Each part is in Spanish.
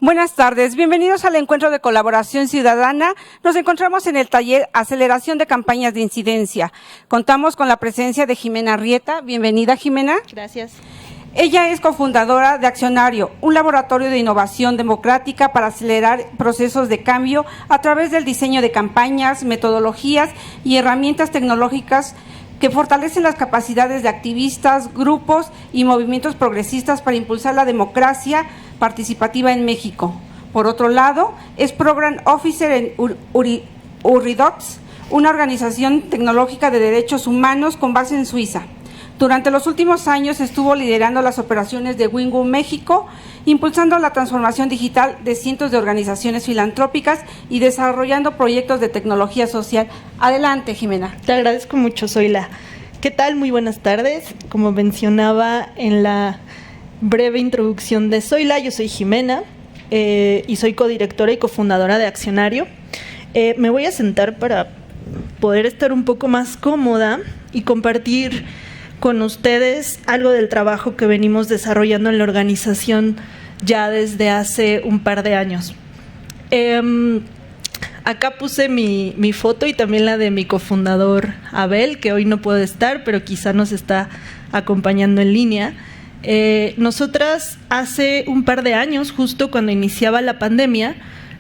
Buenas tardes, bienvenidos al encuentro de colaboración ciudadana. Nos encontramos en el taller Aceleración de Campañas de Incidencia. Contamos con la presencia de Jimena Arrieta. Bienvenida, Jimena. Gracias. Ella es cofundadora de Accionario, un laboratorio de innovación democrática para acelerar procesos de cambio a través del diseño de campañas, metodologías y herramientas tecnológicas que fortalecen las capacidades de activistas, grupos y movimientos progresistas para impulsar la democracia participativa en México. Por otro lado, es Program Officer en Uridocs, una organización tecnológica de derechos humanos con base en Suiza. Durante los últimos años estuvo liderando las operaciones de Wingu México, impulsando la transformación digital de cientos de organizaciones filantrópicas y desarrollando proyectos de tecnología social. Adelante, Jimena. Te agradezco mucho, Zoila. ¿Qué tal? Muy buenas tardes. Como mencionaba en la breve introducción de Zoila, yo soy Jimena y soy codirectora y cofundadora de Accionario. Me voy a sentar para poder estar un poco más cómoda y compartir con ustedes algo del trabajo que venimos desarrollando en la organización ya desde hace un par de años. Acá puse mi foto y también la de mi cofundador Abel, que hoy no puede estar, pero quizá nos está acompañando en línea. Nosotras hace un par de años, justo cuando iniciaba la pandemia,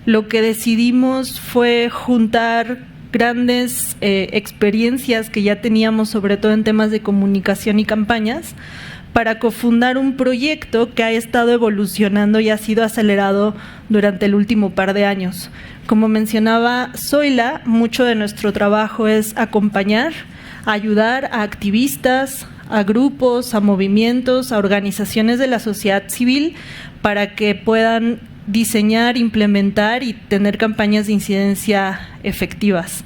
lo que decidimos fue juntar grandes experiencias que ya teníamos, sobre todo en temas de comunicación y campañas, para cofundar un proyecto que ha estado evolucionando y ha sido acelerado durante el último par de años. Como mencionaba Zoila, mucho de nuestro trabajo es acompañar, ayudar a activistas, a grupos, a movimientos, a organizaciones de la sociedad civil para que puedan diseñar, implementar y tener campañas de incidencia efectivas.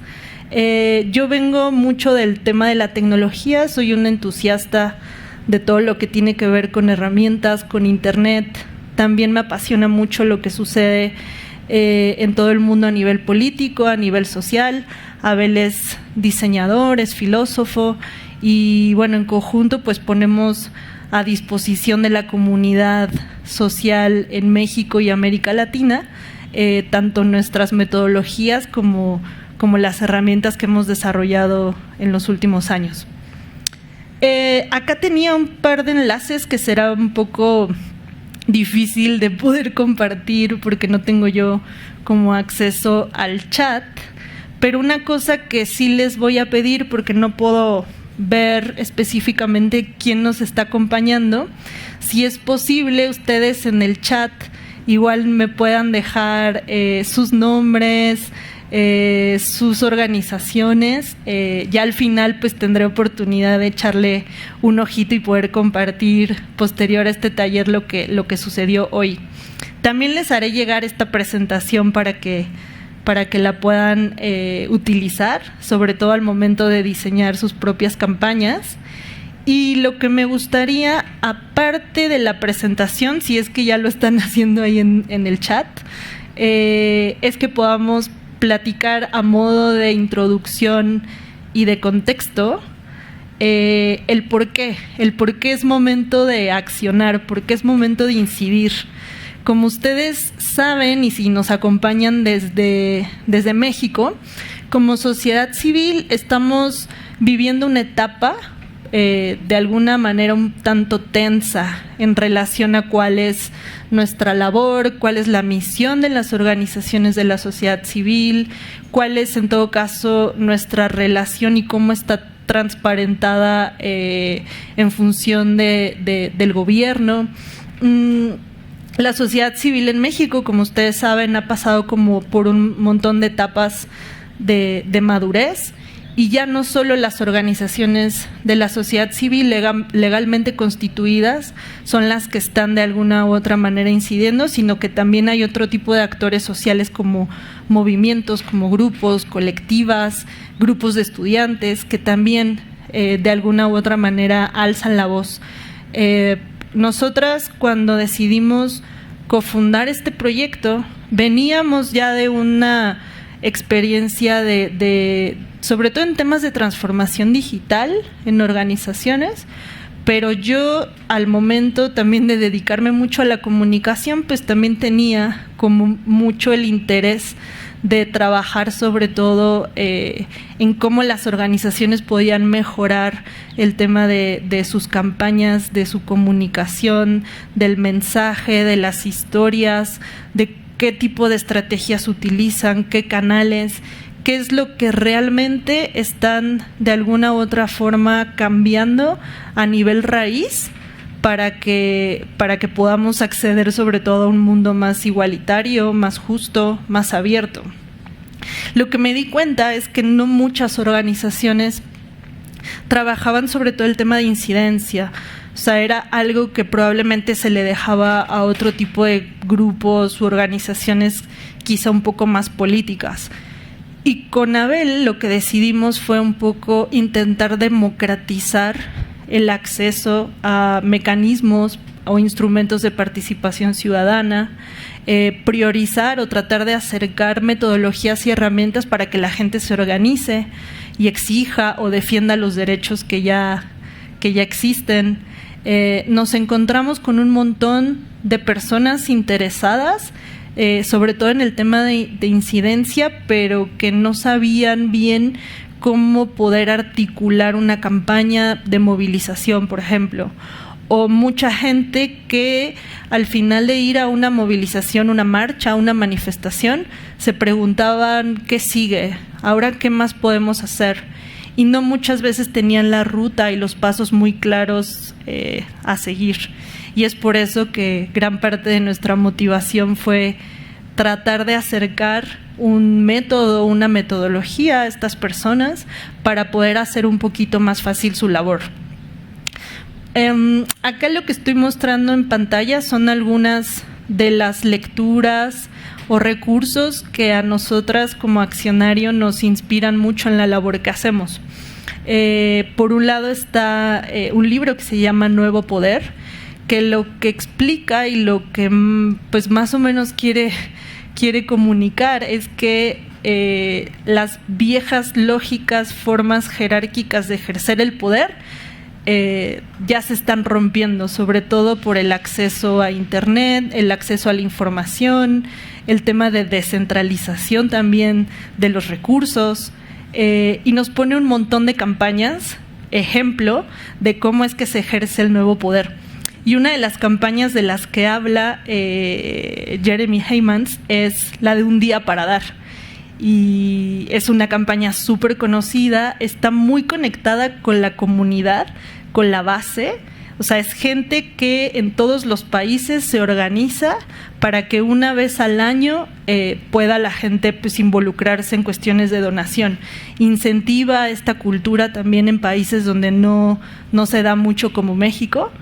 Yo vengo mucho del tema de la tecnología, soy un entusiasta de todo lo que tiene que ver con herramientas, con internet. También me apasiona mucho lo que sucede en todo el mundo a nivel político, a nivel social. Abel es diseñador, es filósofo y bueno, en conjunto pues ponemos a disposición de la comunidad social en México y América Latina, tanto nuestras metodologías como las herramientas que hemos desarrollado en los últimos años. Acá tenía un par de enlaces que será un poco difícil de poder compartir porque no tengo yo como acceso al chat, pero una cosa que sí les voy a pedir porque no puedo ver específicamente quién nos está acompañando, si es posible ustedes en el chat igual me puedan dejar sus nombres, sus organizaciones, ya al final pues tendré oportunidad de echarle un ojito y poder compartir posterior a este taller lo que sucedió hoy. También les haré llegar esta presentación para que la puedan utilizar, sobre todo al momento de diseñar sus propias campañas. Y lo que me gustaría, aparte de la presentación, si es que ya lo están haciendo ahí en el chat, es que podamos platicar a modo de introducción y de contexto el por qué es momento de accionar, por qué es momento de incidir. Como ustedes saben, y si nos acompañan desde México, como sociedad civil estamos viviendo una etapa de alguna manera un tanto tensa en relación a cuál es nuestra labor, cuál es la misión de las organizaciones de la sociedad civil, cuál es en todo caso nuestra relación y cómo está transparentada en función del gobierno. La sociedad civil en México, como ustedes saben, ha pasado como por un montón de etapas de madurez y ya no solo las organizaciones de la sociedad civil legalmente constituidas son las que están de alguna u otra manera incidiendo, sino que también hay otro tipo de actores sociales como movimientos, como grupos, colectivas, grupos de estudiantes que también de alguna u otra manera alzan la voz. Nosotras cuando decidimos cofundar este proyecto veníamos ya de una experiencia sobre todo en temas de transformación digital en organizaciones, Pero yo, al momento también de dedicarme mucho a la comunicación, pues también tenía como mucho el interés de trabajar sobre todo en cómo las organizaciones podían mejorar el tema de sus campañas, de su comunicación, del mensaje, de las historias, de qué tipo de estrategias utilizan, qué canales, qué es lo que realmente están de alguna u otra forma cambiando a nivel raíz para que podamos acceder sobre todo a un mundo más igualitario, más justo, más abierto. Lo que me di cuenta es que no muchas organizaciones trabajaban sobre todo el tema de incidencia. O sea, era algo que probablemente se le dejaba a otro tipo de grupos u organizaciones quizá un poco más políticas. Y con Abel lo que decidimos fue un poco intentar democratizar el acceso a mecanismos o instrumentos de participación ciudadana, priorizar o tratar de acercar metodologías y herramientas para que la gente se organice y exija o defienda los derechos que ya existen. Nos encontramos con un montón de personas interesadas, sobre todo en el tema de incidencia, pero que no sabían bien cómo poder articular una campaña de movilización, por ejemplo. O mucha gente que al final de ir a una movilización, una marcha, una manifestación, se preguntaban ¿qué sigue? ¿Ahora qué más podemos hacer? Y no muchas veces tenían la ruta y los pasos muy claros a seguir. Y es por eso que gran parte de nuestra motivación fue tratar de acercar un método, una metodología a estas personas para poder hacer un poquito más fácil su labor. Acá lo que estoy mostrando en pantalla son algunas de las lecturas o recursos que a nosotras como accionario nos inspiran mucho en la labor que hacemos. Por un lado está un libro que se llama Nuevo Poder, que lo que explica y lo que pues más o menos quiere comunicar es que las viejas lógicas, formas jerárquicas de ejercer el poder ya se están rompiendo, sobre todo por el acceso a Internet, el acceso a la información, el tema de descentralización también de los recursos, y nos pone un montón de campañas, ejemplo de cómo es que se ejerce el nuevo poder. Y una de las campañas de las que habla Jeremy Heymans es la de Un Día para Dar. Y es una campaña súper conocida, está muy conectada con la comunidad, con la base. O sea, es gente que en todos los países se organiza para que una vez al año pueda la gente pues involucrarse en cuestiones de donación. Incentiva esta cultura también en países donde no se da mucho, como México.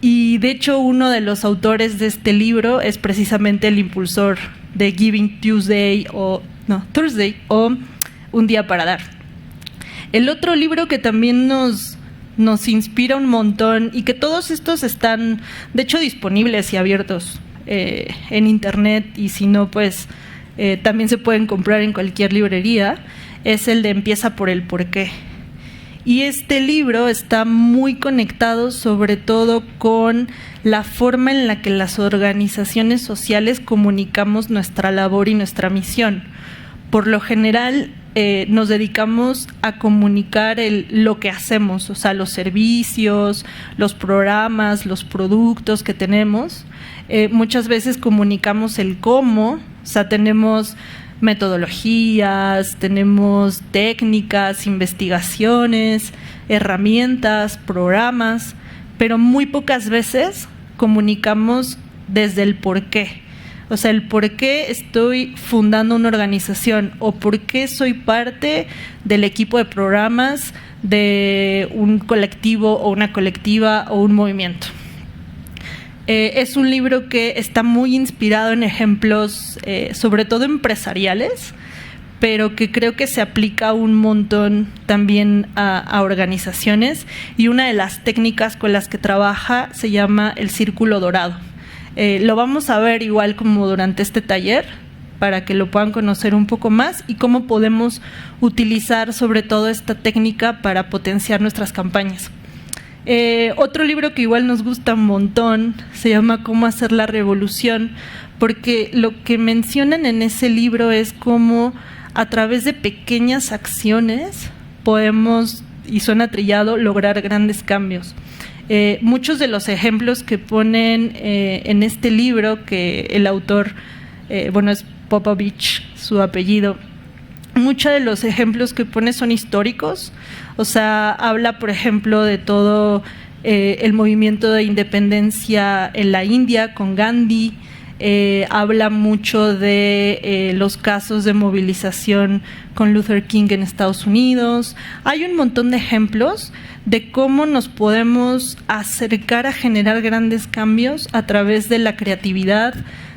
Y de hecho uno de los autores de este libro es precisamente el impulsor de Giving Thursday o Un Día para Dar. El otro libro que también nos inspira un montón y que todos estos están de hecho disponibles y abiertos en internet, y si no pues también se pueden comprar en cualquier librería, es el de Empieza por el Porqué. Y este libro está muy conectado sobre todo con la forma en la que las organizaciones sociales comunicamos nuestra labor y nuestra misión. Por lo general nos dedicamos a comunicar lo que hacemos, o sea, los servicios, los programas, los productos que tenemos. Muchas veces comunicamos el cómo, o sea, tenemos metodologías, tenemos técnicas, investigaciones, herramientas, programas, pero muy pocas veces comunicamos desde el por qué. O sea, el por qué estoy fundando una organización o por qué soy parte del equipo de programas de un colectivo o una colectiva o un movimiento. Es un libro que está muy inspirado en ejemplos, sobre todo empresariales, pero que creo que se aplica un montón también a organizaciones, y una de las técnicas con las que trabaja se llama el círculo dorado. Lo vamos a ver igual como durante este taller para que lo puedan conocer un poco más y cómo podemos utilizar sobre todo esta técnica para potenciar nuestras campañas. Otro libro que igual nos gusta un montón se llama Cómo hacer la revolución, porque lo que mencionan en ese libro es cómo a través de pequeñas acciones podemos, y suena trillado, lograr grandes cambios. Muchos de los ejemplos que ponen en este libro, que el autor, es Popovich, su apellido, muchos de los ejemplos que pone son históricos. O sea, habla, por ejemplo, de todo el movimiento de independencia en la India con Gandhi. Habla mucho de los casos de movilización con Luther King en Estados Unidos. Hay un montón de ejemplos de cómo nos podemos acercar a generar grandes cambios a través de la creatividad,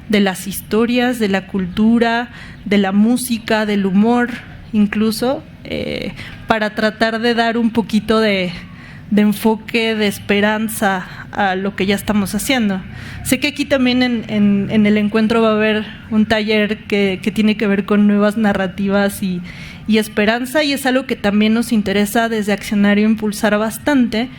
de las historias, de la cultura, de la música, del humor, incluso, para tratar de dar un poquito de enfoque, de esperanza a lo que ya estamos haciendo. Sé que aquí también en el encuentro va a haber un taller que tiene que ver con nuevas narrativas y esperanza, y es algo que también nos interesa desde Accionario impulsar bastante,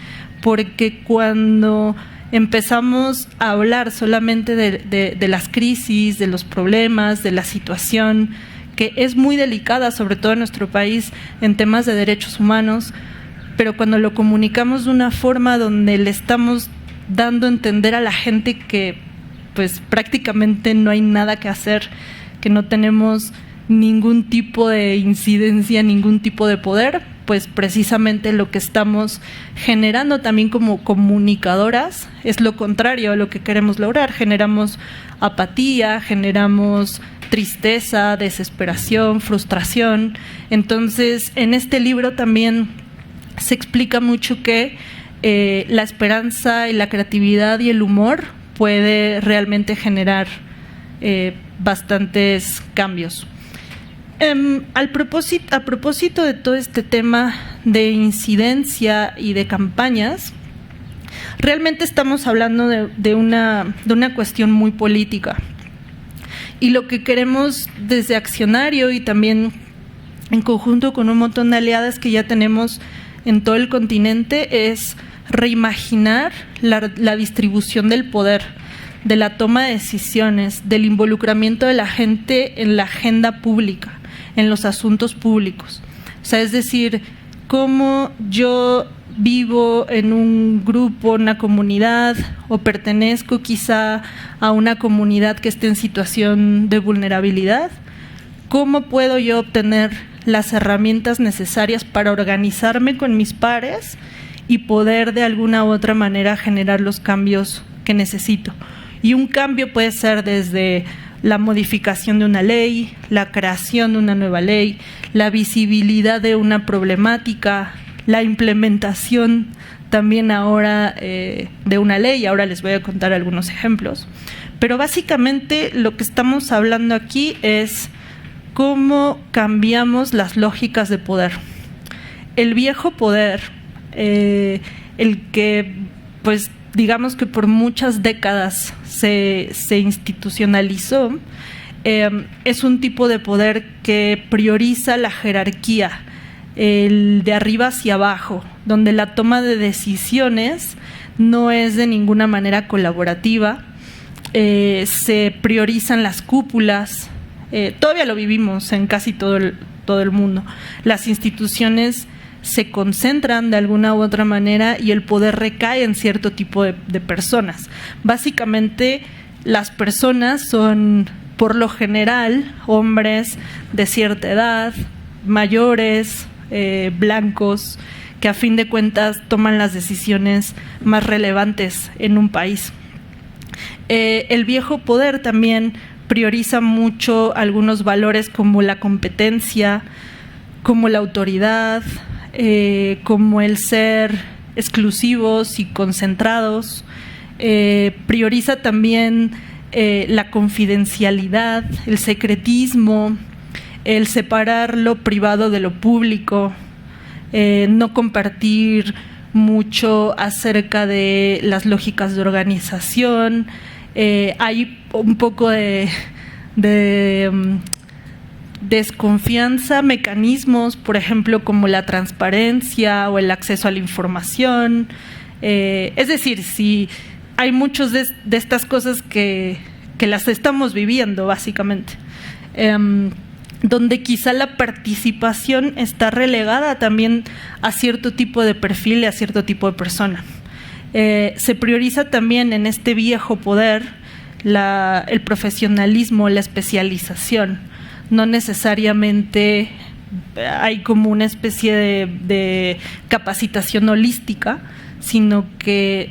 porque cuando empezamos a hablar solamente de las crisis, de los problemas, de la situación, que es muy delicada, sobre todo en nuestro país, en temas de derechos humanos, pero cuando lo comunicamos de una forma donde le estamos dando a entender a la gente que pues prácticamente no hay nada que hacer, que no tenemos ningún tipo de incidencia, ningún tipo de poder, pues precisamente lo que estamos generando también como comunicadoras es lo contrario a lo que queremos lograr. Generamos apatía, generamos tristeza, desesperación, frustración. Entonces, en este libro también se explica mucho que la esperanza y la creatividad y el humor puede realmente generar bastantes cambios. A propósito de todo este tema de incidencia y de campañas, realmente estamos hablando de una cuestión muy política. Y lo que queremos desde Accionario y también en conjunto con un montón de aliadas que ya tenemos en todo el continente es reimaginar la distribución del poder, de la toma de decisiones, del involucramiento de la gente en la agenda pública, en los asuntos públicos. O sea, es decir, cómo yo vivo en un grupo, una comunidad, o pertenezco quizá a una comunidad que esté en situación de vulnerabilidad, ¿cómo puedo yo obtener las herramientas necesarias para organizarme con mis pares y poder de alguna u otra manera generar los cambios que necesito? Y un cambio puede ser desde la modificación de una ley, la creación de una nueva ley, la visibilidad de una problemática, la implementación también ahora de una ley. Ahora les voy a contar algunos ejemplos. Pero básicamente lo que estamos hablando aquí es cómo cambiamos las lógicas de poder. El viejo poder, el que pues digamos que por muchas décadas se institucionalizó, es un tipo de poder que prioriza la jerarquía, el de arriba hacia abajo, donde la toma de decisiones no es de ninguna manera colaborativa, se priorizan las cúpulas, todavía lo vivimos en casi todo el mundo. Las instituciones se concentran de alguna u otra manera y el poder recae en cierto tipo de personas. Básicamente, las personas son, por lo general, hombres de cierta edad, mayores, blancos, que a fin de cuentas toman las decisiones más relevantes en un país. El viejo poder también prioriza mucho algunos valores como la competencia, como la autoridad, como el ser exclusivos y concentrados. Prioriza también la confidencialidad, el secretismo, el separar lo privado de lo público, no compartir mucho acerca de las lógicas de organización. Hay un poco de desconfianza, mecanismos, por ejemplo, como la transparencia o el acceso a la información, Es decir, si hay muchas de estas cosas que las estamos viviendo, básicamente, donde quizá la participación está relegada también a cierto tipo de perfil y a cierto tipo de persona. Se prioriza también en este viejo poder el profesionalismo, la especialización. No necesariamente hay como una especie de capacitación holística, sino que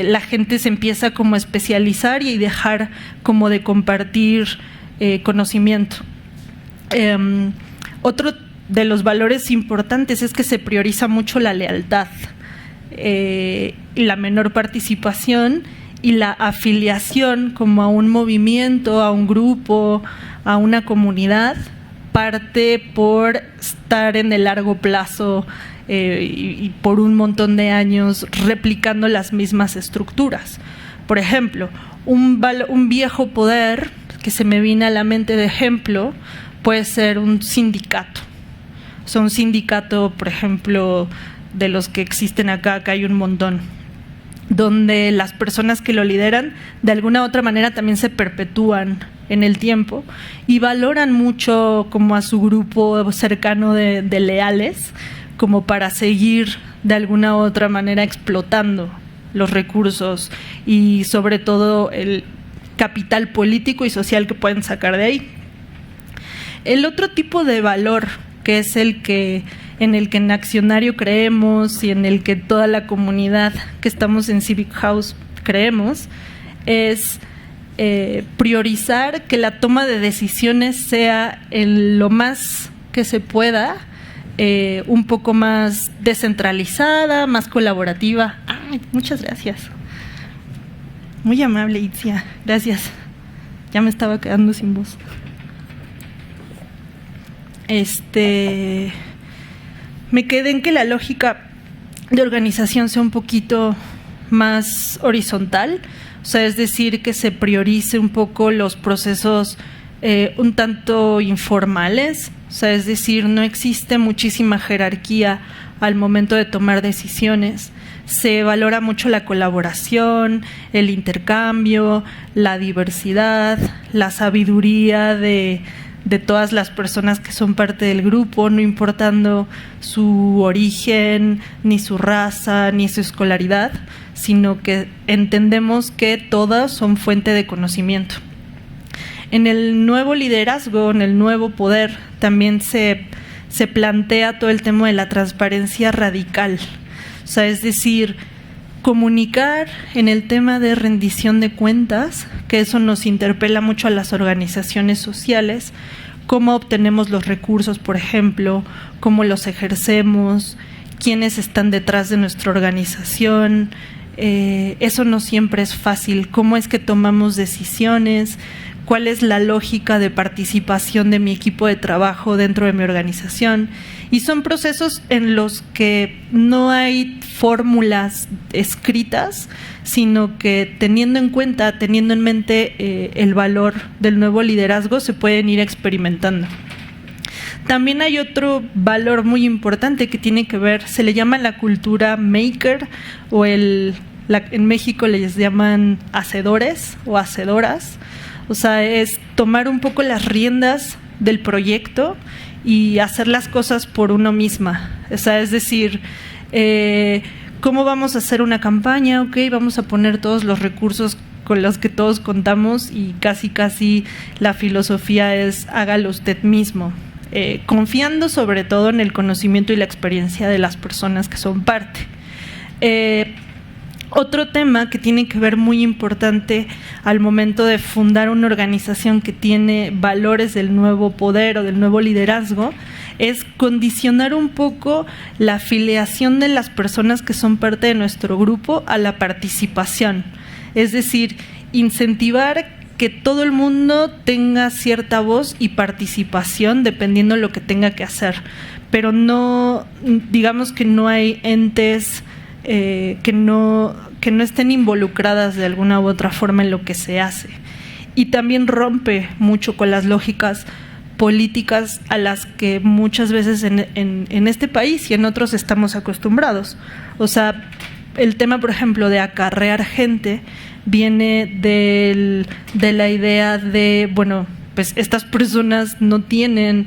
la gente se empieza como a especializar y dejar como de compartir conocimiento. Otro de los valores importantes es que se prioriza mucho la lealtad, la menor participación y la afiliación como a un movimiento, a un grupo, a una comunidad, parte por estar en el largo plazo y por un montón de años replicando las mismas estructuras. Por ejemplo, un viejo poder que se me viene a la mente de ejemplo puede ser un sindicato. O sea, un sindicato, por ejemplo, de los que existen acá hay un montón, donde las personas que lo lideran de alguna u otra manera también se perpetúan en el tiempo y valoran mucho como a su grupo cercano de leales, como para seguir de alguna u otra manera explotando los recursos y sobre todo el capital político y social que pueden sacar de ahí. El otro tipo de valor, que es en el que en Accionario creemos y en el que toda la comunidad que estamos en Civic House creemos, es priorizar que la toma de decisiones sea en lo más que se pueda, un poco más descentralizada, más colaborativa. Ay, muchas gracias. Muy amable, Itzia. Gracias. Ya me estaba quedando sin voz. Me quedé en que la lógica de organización sea un poquito más horizontal, o sea, es decir, que se priorice un poco los procesos un tanto informales, o sea, es decir, no existe muchísima jerarquía al momento de tomar decisiones. Se valora mucho la colaboración, el intercambio, la diversidad, la sabiduría de todas las personas que son parte del grupo, no importando su origen, ni su raza, ni su escolaridad, sino que entendemos que todas son fuente de conocimiento. En el nuevo liderazgo, en el nuevo poder, también se plantea todo el tema de la transparencia radical. O sea, es decir, comunicar en el tema de rendición de cuentas, que eso nos interpela mucho a las organizaciones sociales, cómo obtenemos los recursos, por ejemplo, cómo los ejercemos, quiénes están detrás de nuestra organización. Eso no siempre es fácil. ¿Cómo es que tomamos decisiones? ¿Cuál es la lógica de participación de mi equipo de trabajo dentro de mi organización? Y son procesos en los que no hay fórmulas escritas, sino que teniendo en mente el valor del nuevo liderazgo, se pueden ir experimentando. También hay otro valor muy importante que tiene que ver, se le llama la cultura maker, o en México les llaman hacedores o hacedoras. O sea, es tomar un poco las riendas del proyecto y hacer las cosas por uno misma. O sea, es decir, ¿cómo vamos a hacer una campaña? Ok, vamos a poner todos los recursos con los que todos contamos y casi la filosofía es hágalo usted mismo, confiando sobre todo en el conocimiento y la experiencia de las personas que son parte. Otro tema que tiene que ver muy importante al momento de fundar una organización que tiene valores del nuevo poder o del nuevo liderazgo es condicionar un poco la afiliación de las personas que son parte de nuestro grupo a la participación. Es decir, incentivar que todo el mundo tenga cierta voz y participación dependiendo de lo que tenga que hacer, pero no, digamos que no hay entes que no estén involucradas de alguna u otra forma en lo que se hace. Y también rompe mucho con las lógicas políticas a las que muchas veces en este país y en otros estamos acostumbrados. O sea, el tema, por ejemplo, de acarrear gente viene de la idea de, bueno, pues estas personas no tienen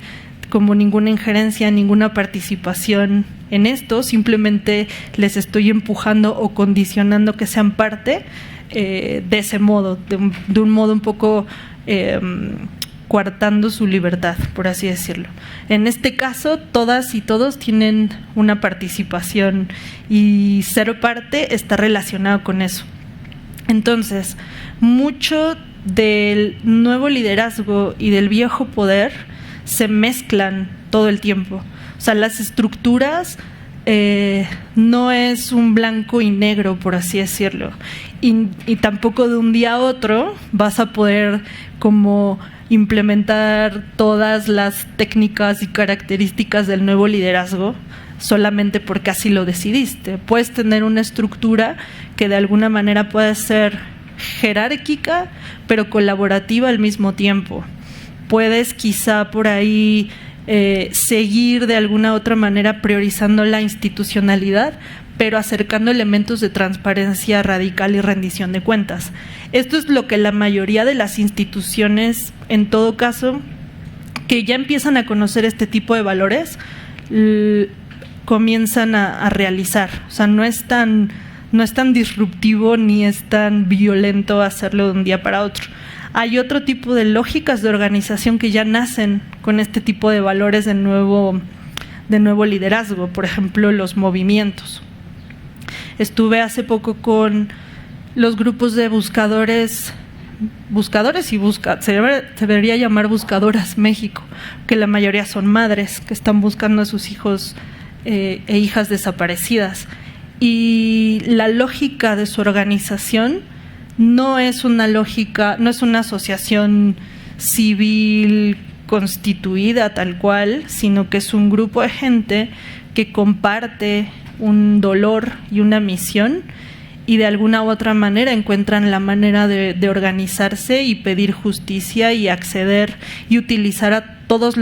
como ninguna injerencia, ninguna participación en esto, simplemente les estoy empujando o condicionando que sean parte de ese modo, de un modo un poco coartando su libertad, por así decirlo. En este caso, todas y todos tienen una participación y ser parte está relacionado con eso. Entonces, mucho del nuevo liderazgo y del viejo poder se mezclan todo el tiempo. O sea, las estructuras no es un blanco y negro, por así decirlo. Y tampoco de un día a otro vas a poder como implementar todas las técnicas y características del nuevo liderazgo solamente porque así lo decidiste. Puedes tener una estructura que de alguna manera puede ser jerárquica, pero colaborativa al mismo tiempo. Puedes quizá por ahí seguir de alguna otra manera priorizando la institucionalidad, pero acercando elementos de transparencia radical y rendición de cuentas. Esto es lo que la mayoría de las instituciones, en todo caso, que ya empiezan a conocer este tipo de valores, comienzan a realizar. O sea, no es tan disruptivo ni es tan violento hacerlo de un día para otro. Hay otro tipo de lógicas de organización que ya nacen con este tipo de valores de nuevo liderazgo, por ejemplo, los movimientos. Estuve hace poco con los grupos de buscadores se debería llamar Buscadoras México, que la mayoría son madres que están buscando a sus hijos e hijas desaparecidas. Y la lógica de su organización no es una asociación civil constituida tal cual, sino que es un grupo de gente que comparte un dolor y una misión y de alguna u otra manera encuentran la manera de organizarse y pedir justicia y acceder y utilizar a todas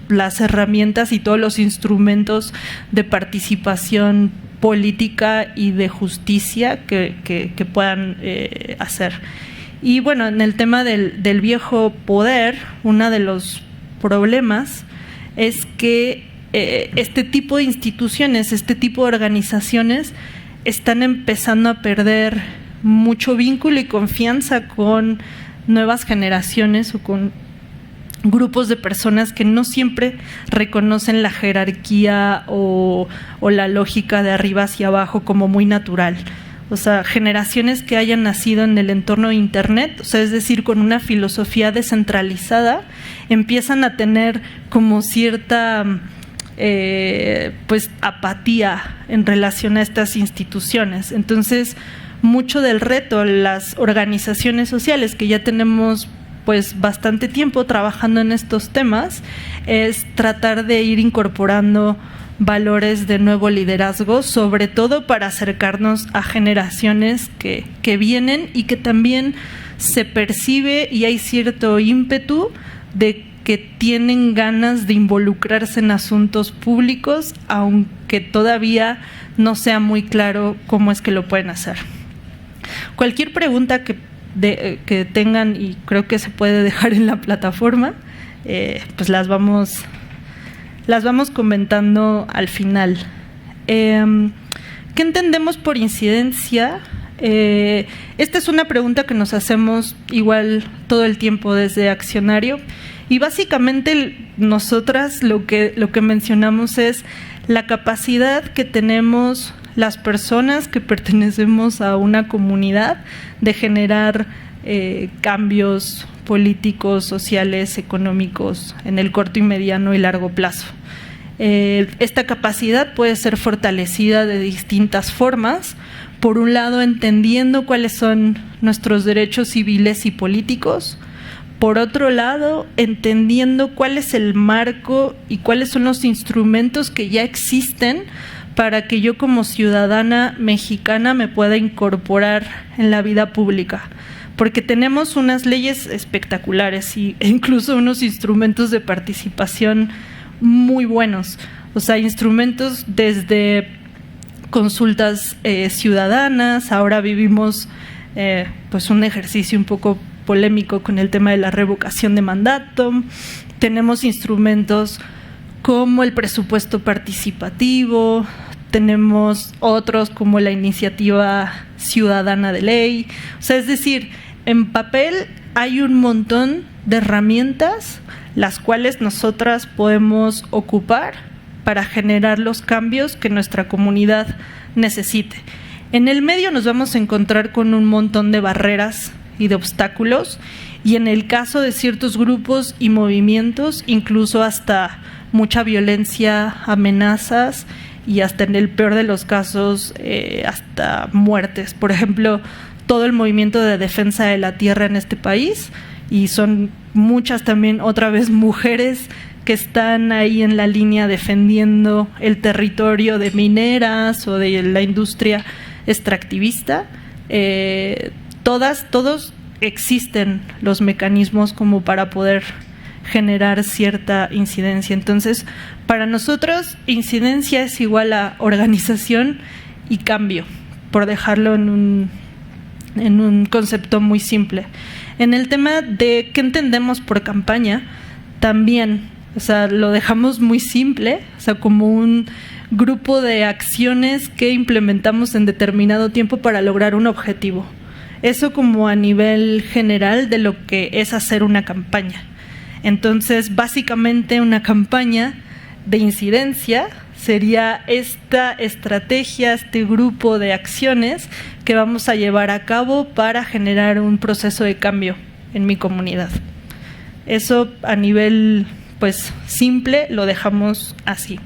las herramientas y todos los instrumentos de participación política y de justicia que puedan hacer. Y bueno, en el tema del viejo poder, uno de los problemas es que este tipo de instituciones, este tipo de organizaciones están empezando a perder mucho vínculo y confianza con nuevas generaciones o con grupos de personas que no siempre reconocen la jerarquía o la lógica de arriba hacia abajo como muy natural. O sea, generaciones que hayan nacido en el entorno de Internet, o sea, es decir, con una filosofía descentralizada, empiezan a tener como cierta apatía en relación a estas instituciones. Entonces, mucho del reto, las organizaciones sociales que ya tenemos pues bastante tiempo trabajando en estos temas, es tratar de ir incorporando valores de nuevo liderazgo, sobre todo para acercarnos a generaciones que vienen y que también se percibe y hay cierto ímpetu de que tienen ganas de involucrarse en asuntos públicos, aunque todavía no sea muy claro cómo es que lo pueden hacer. Cualquier pregunta que tengan, y creo que se puede dejar en la plataforma, pues las vamos comentando al final. ¿Qué entendemos por incidencia? Esta es una pregunta que nos hacemos igual todo el tiempo desde Accionario, y básicamente nosotras lo que mencionamos es la capacidad que tenemos las personas que pertenecemos a una comunidad de generar cambios políticos, sociales, económicos en el corto y mediano y largo plazo. Esta capacidad puede ser fortalecida de distintas formas. Por un lado, entendiendo cuáles son nuestros derechos civiles y políticos. Por otro lado, entendiendo cuál es el marco y cuáles son los instrumentos que ya existen para que yo como ciudadana mexicana me pueda incorporar en la vida pública. Porque tenemos unas leyes espectaculares e incluso unos instrumentos de participación muy buenos. O sea, instrumentos desde consultas ciudadanas. Ahora vivimos pues un ejercicio un poco polémico con el tema de la revocación de mandato. Tenemos instrumentos como el presupuesto participativo, tenemos otros como la iniciativa ciudadana de ley. O sea, es decir, en papel hay un montón de herramientas las cuales nosotras podemos ocupar para generar los cambios que nuestra comunidad necesite. En el medio nos vamos a encontrar con un montón de barreras y de obstáculos, y en el caso de ciertos grupos y movimientos, incluso hasta mucha violencia, amenazas y hasta en el peor de los casos, hasta muertes. Por ejemplo, todo el movimiento de defensa de la tierra en este país, y son muchas también, otra vez, mujeres que están ahí en la línea defendiendo el territorio de mineras o de la industria extractivista. Todos existen los mecanismos como para poder generar cierta incidencia. Entonces, para nosotros, incidencia es igual a organización y cambio, por dejarlo en un concepto muy simple. En el tema de qué entendemos por campaña, también, o sea, lo dejamos muy simple, o sea, como un grupo de acciones que implementamos en determinado tiempo para lograr un objetivo. Eso como a nivel general de lo que es hacer una campaña. Entonces, básicamente una campaña de incidencia sería esta estrategia, este grupo de acciones que vamos a llevar a cabo para generar un proceso de cambio en mi comunidad. Eso a nivel, pues, simple lo dejamos así.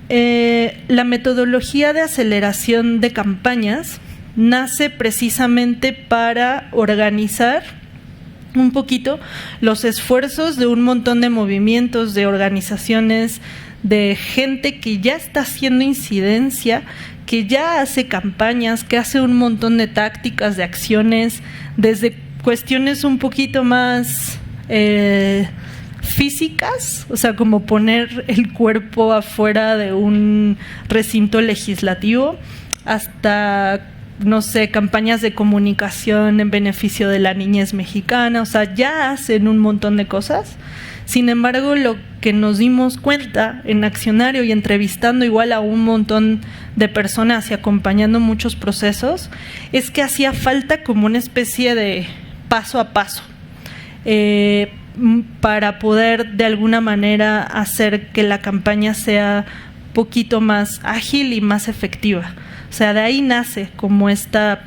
La metodología de aceleración de campañas nace precisamente para organizar un poquito los esfuerzos de un montón de movimientos, de organizaciones, de gente que ya está haciendo incidencia, que ya hace campañas, que hace un montón de tácticas, de acciones, desde cuestiones un poquito más físicas, o sea, como poner el cuerpo afuera de un recinto legislativo, hasta, no sé, campañas de comunicación en beneficio de la niñez mexicana. O sea, ya hacen un montón de cosas. Sin embargo, lo que nos dimos cuenta en Accionario y entrevistando igual a un montón de personas y acompañando muchos procesos, es que hacía falta como una especie de paso a paso para poder de alguna manera hacer que la campaña sea un poquito más ágil y más efectiva. O sea, de ahí nace como esta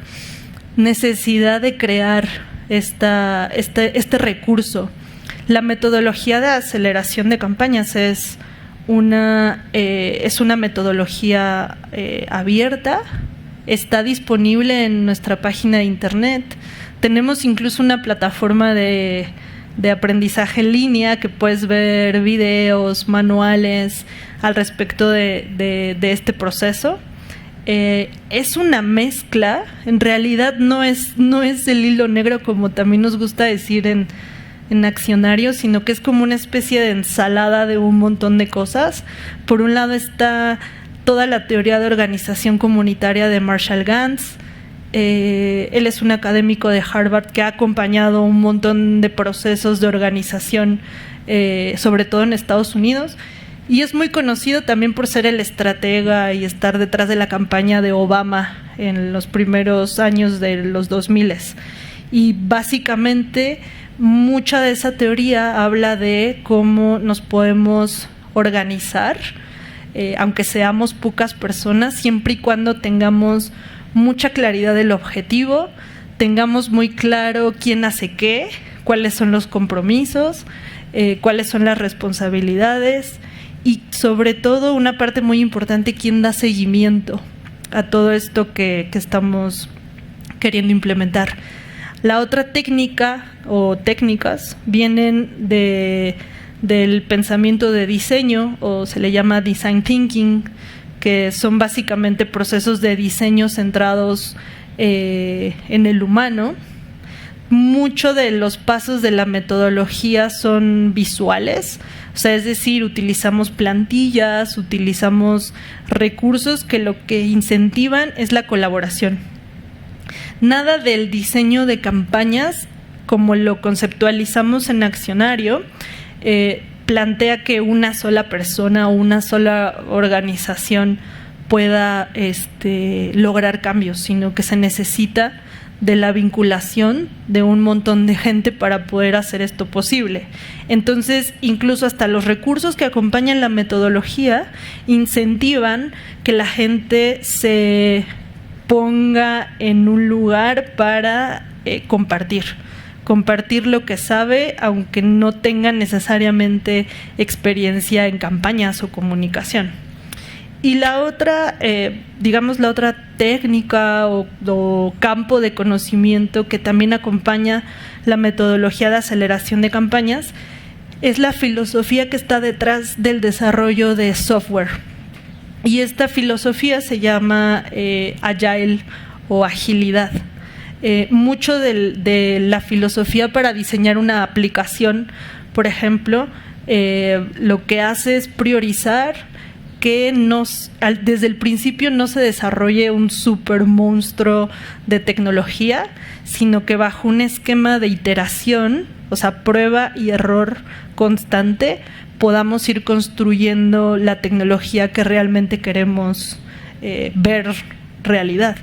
necesidad de crear este recurso. La metodología de aceleración de campañas es una metodología abierta, está disponible en nuestra página de internet. Tenemos incluso una plataforma de aprendizaje en línea que puedes ver videos, manuales al respecto de este proceso. Es una mezcla, en realidad no es el hilo negro como también nos gusta decir en Accionario, sino que es como una especie de ensalada de un montón de cosas. Por un lado está toda la teoría de organización comunitaria de Marshall Gantz. Él es un académico de Harvard que ha acompañado un montón de procesos de organización, sobre todo en Estados Unidos. Y es muy conocido también por ser el estratega y estar detrás de la campaña de Obama en los primeros años de los 2000. Y básicamente mucha de esa teoría habla de cómo nos podemos organizar, aunque seamos pocas personas, siempre y cuando tengamos mucha claridad del objetivo, tengamos muy claro quién hace qué, cuáles son los compromisos, cuáles son las responsabilidades y sobre todo una parte muy importante, quién da seguimiento a todo esto que estamos queriendo implementar. La otra técnica o técnicas vienen del pensamiento de diseño, o se le llama design thinking, que son básicamente procesos de diseño centrados en el humano. mucho de los pasos de la metodología son visuales, o sea, es decir, utilizamos plantillas, utilizamos recursos que lo que incentivan es la colaboración. Nada del diseño de campañas, como lo conceptualizamos en Accionario, plantea que una sola persona o una sola organización pueda lograr cambios, sino que se necesita de la vinculación de un montón de gente para poder hacer esto posible. Entonces, incluso hasta los recursos que acompañan la metodología incentivan que la gente se ponga en un lugar para compartir lo que sabe, aunque no tenga necesariamente experiencia en campañas o comunicación. Y la otra, la otra técnica o campo de conocimiento que también acompaña la metodología de aceleración de campañas es la filosofía que está detrás del desarrollo de software. Y esta filosofía se llama Agile o agilidad. Mucho de la filosofía para diseñar una aplicación, por ejemplo, lo que hace es priorizar que desde el principio no se desarrolle un super monstruo de tecnología, sino que bajo un esquema de iteración, o sea, prueba y error constante, podamos ir construyendo la tecnología que realmente queremos ver realidad.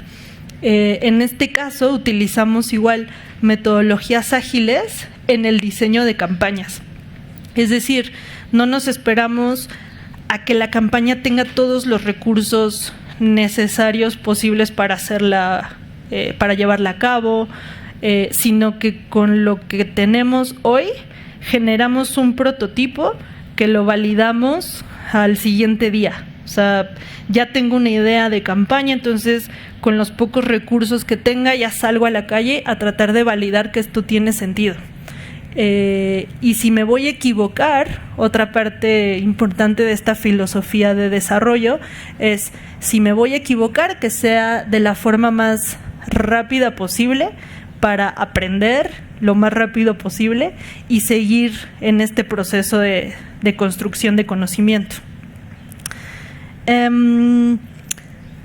En este caso utilizamos igual metodologías ágiles en el diseño de campañas. Es decir, no nos esperamos a que la campaña tenga todos los recursos necesarios posibles para hacerla, para llevarla a cabo, sino que con lo que tenemos hoy generamos un prototipo que lo validamos al siguiente día. O sea, ya tengo una idea de campaña, entonces con los pocos recursos que tenga ya salgo a la calle a tratar de validar que esto tiene sentido. Y si me voy a equivocar, otra parte importante de esta filosofía de desarrollo es, si me voy a equivocar, que sea de la forma más rápida posible para aprender lo más rápido posible y seguir en este proceso de construcción de conocimiento.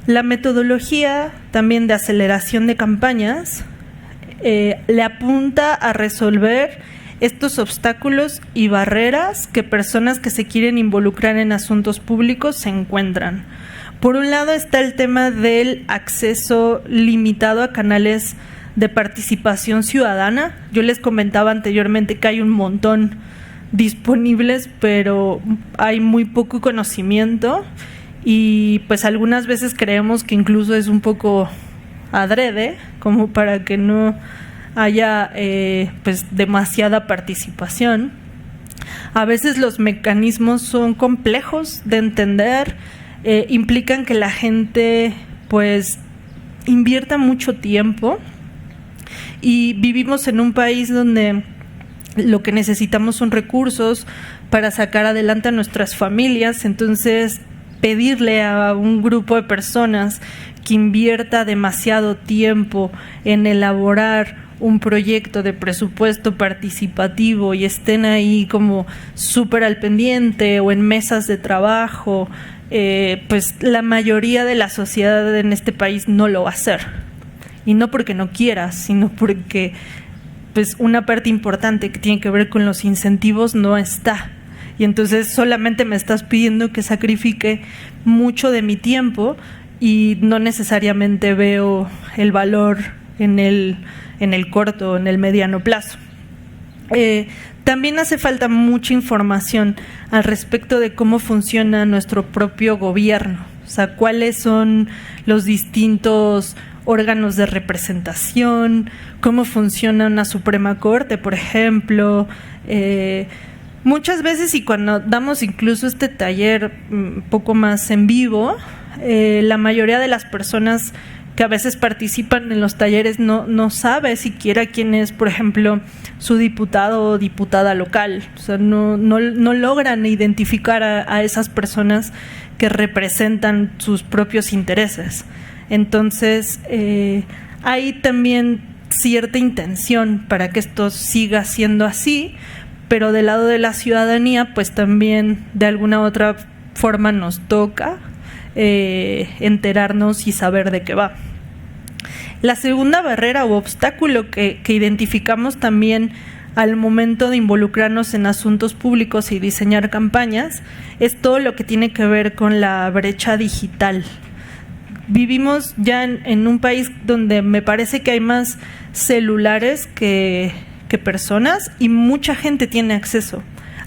La metodología también de aceleración de campañas le apunta a resolver estos obstáculos y barreras que personas que se quieren involucrar en asuntos públicos se encuentran. Por un lado está el tema del acceso limitado a canales de participación ciudadana. Yo les comentaba anteriormente que hay un montón disponibles, pero hay muy poco conocimiento y pues algunas veces creemos que incluso es un poco adrede, como para que no haya pues demasiada participación. A veces los mecanismos son complejos de entender, implican que la gente pues invierta mucho tiempo, y vivimos en un país donde lo que necesitamos son recursos para sacar adelante a nuestras familias. Entonces, pedirle a un grupo de personas que invierta demasiado tiempo en elaborar un proyecto de presupuesto participativo y estén ahí como súper al pendiente o en mesas de trabajo, pues la mayoría de la sociedad en este país no lo va a hacer. Y no porque no quiera, sino porque pues una parte importante que tiene que ver con los incentivos no está. Y entonces solamente me estás pidiendo que sacrifique mucho de mi tiempo y no necesariamente veo el valor en el corto o en el mediano plazo. También hace falta mucha información al respecto de cómo funciona nuestro propio gobierno, o sea, cuáles son los distintos órganos de representación, cómo funciona una Suprema Corte, por ejemplo. Muchas veces, y cuando damos incluso este taller un poco más en vivo, la mayoría de las personas que a veces participan en los talleres no sabe siquiera quién es, por ejemplo, su diputado o diputada local. O sea, no logran identificar a esas personas que representan sus propios intereses. Entonces, hay también cierta intención para que esto siga siendo así, pero del lado de la ciudadanía, pues también de alguna otra forma nos toca enterarnos y saber de qué va. La segunda barrera o obstáculo que identificamos también al momento de involucrarnos en asuntos públicos y diseñar campañas es todo lo que tiene que ver con la brecha digital. Vivimos ya en un país donde me parece que hay más celulares que personas y mucha gente tiene acceso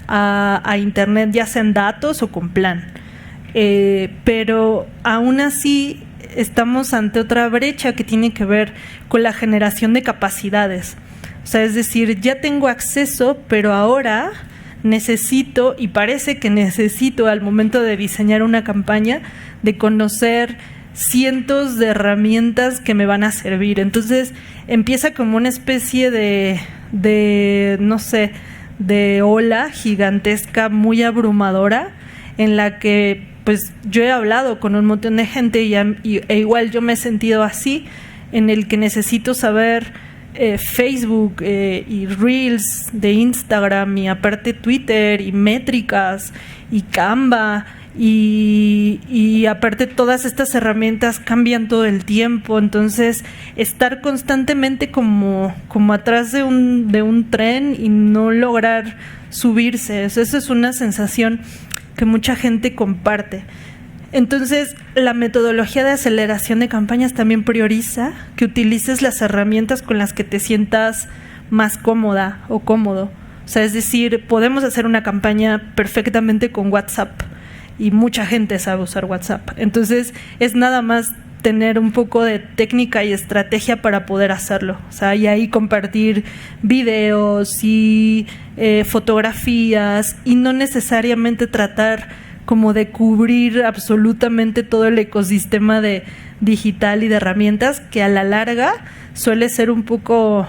a Internet, ya sea en datos o con plan. Pero aún así estamos ante otra brecha que tiene que ver con la generación de capacidades. O sea, es decir, ya tengo acceso, pero ahora necesito, y parece que necesito al momento de diseñar una campaña, de conocer cientos de herramientas que me van a servir. Entonces empieza como una especie de no sé, de ola gigantesca, muy abrumadora, en la que pues yo he hablado con un montón de gente e igual yo me he sentido así, en el que necesito saber Facebook y Reels de Instagram y aparte Twitter y métricas y Canva y aparte todas estas herramientas cambian todo el tiempo, entonces estar constantemente como atrás de un tren y no lograr subirse, eso es una sensación que mucha gente comparte. Entonces, la metodología de aceleración de campañas también prioriza que utilices las herramientas con las que te sientas más cómoda o cómodo. O sea, es decir, podemos hacer una campaña perfectamente con WhatsApp y mucha gente sabe usar WhatsApp. Entonces, es nada más tener un poco de técnica y estrategia para poder hacerlo. O sea, y ahí compartir videos y fotografías y no necesariamente tratar como de cubrir absolutamente todo el ecosistema de digital y de herramientas, que a la larga suele ser un poco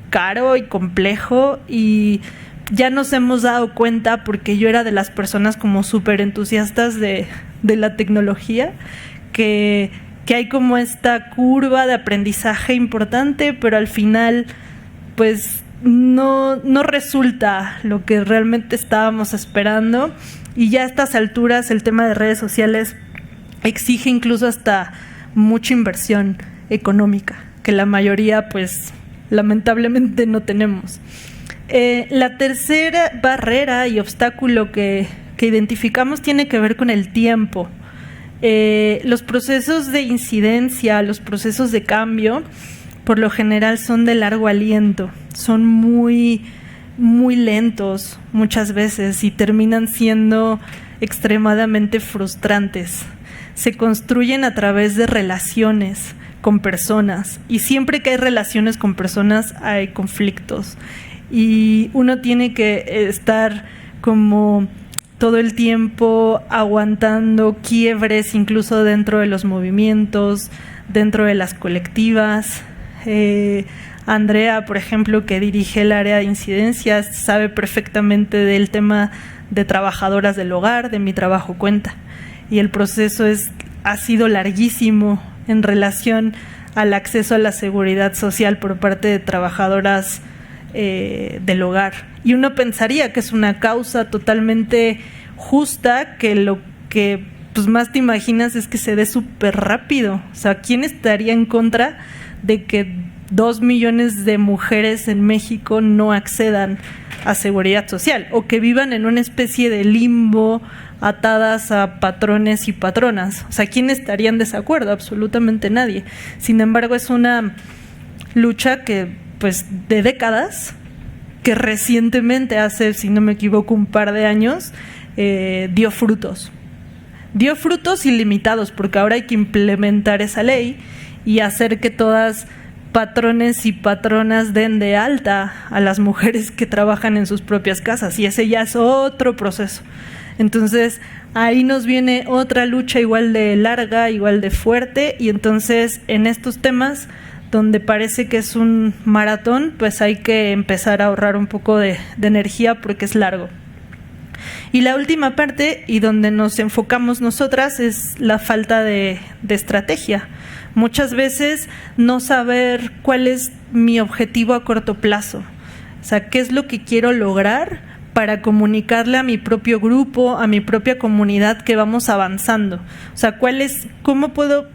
caro y complejo, y ya nos hemos dado cuenta, porque yo era de las personas como súper entusiastas de la tecnología, que hay como esta curva de aprendizaje importante, pero al final pues no resulta lo que realmente estábamos esperando. Y ya a estas alturas el tema de redes sociales exige incluso hasta mucha inversión económica, que la mayoría pues lamentablemente no tenemos. La tercera barrera y obstáculo que identificamos tiene que ver con el tiempo. Los procesos de incidencia, los procesos de cambio, por lo general son de largo aliento, son muy lentos muchas veces y terminan siendo extremadamente frustrantes. Se construyen a través de relaciones con personas, y siempre que hay relaciones con personas hay conflictos, y uno tiene que estar como todo el tiempo aguantando quiebres, incluso dentro de los movimientos, dentro de las colectivas. Andrea, por ejemplo, que dirige el área de incidencias, sabe perfectamente del tema de trabajadoras del hogar, de Mi Trabajo Cuenta, y el proceso ha sido larguísimo en relación al acceso a la seguridad social por parte de trabajadoras del hogar, y uno pensaría que es una causa totalmente justa, que lo que pues más te imaginas es que se dé súper rápido. O sea, ¿quién estaría en contra de que 2 millones de mujeres en México no accedan a seguridad social, o que vivan en una especie de limbo atadas a patrones y patronas? O sea, ¿quién estaría en desacuerdo? Absolutamente nadie. Sin embargo, es una lucha que, pues, de décadas, que recientemente, hace, si no me equivoco, un par de años, dio frutos. Dio frutos ilimitados, porque ahora hay que implementar esa ley y hacer que todas patrones y patronas den de alta a las mujeres que trabajan en sus propias casas, y ese ya es otro proceso. Entonces ahí nos viene otra lucha igual de larga, igual de fuerte, y entonces en estos temas donde parece que es un maratón, pues hay que empezar a ahorrar un poco de energía porque es largo. Y la última parte, y donde nos enfocamos nosotras, es la falta de estrategia, Muchas veces no saber cuál es mi objetivo a corto plazo. O sea, qué es lo que quiero lograr para comunicarle a mi propio grupo, a mi propia comunidad que vamos avanzando. O sea, cómo puedo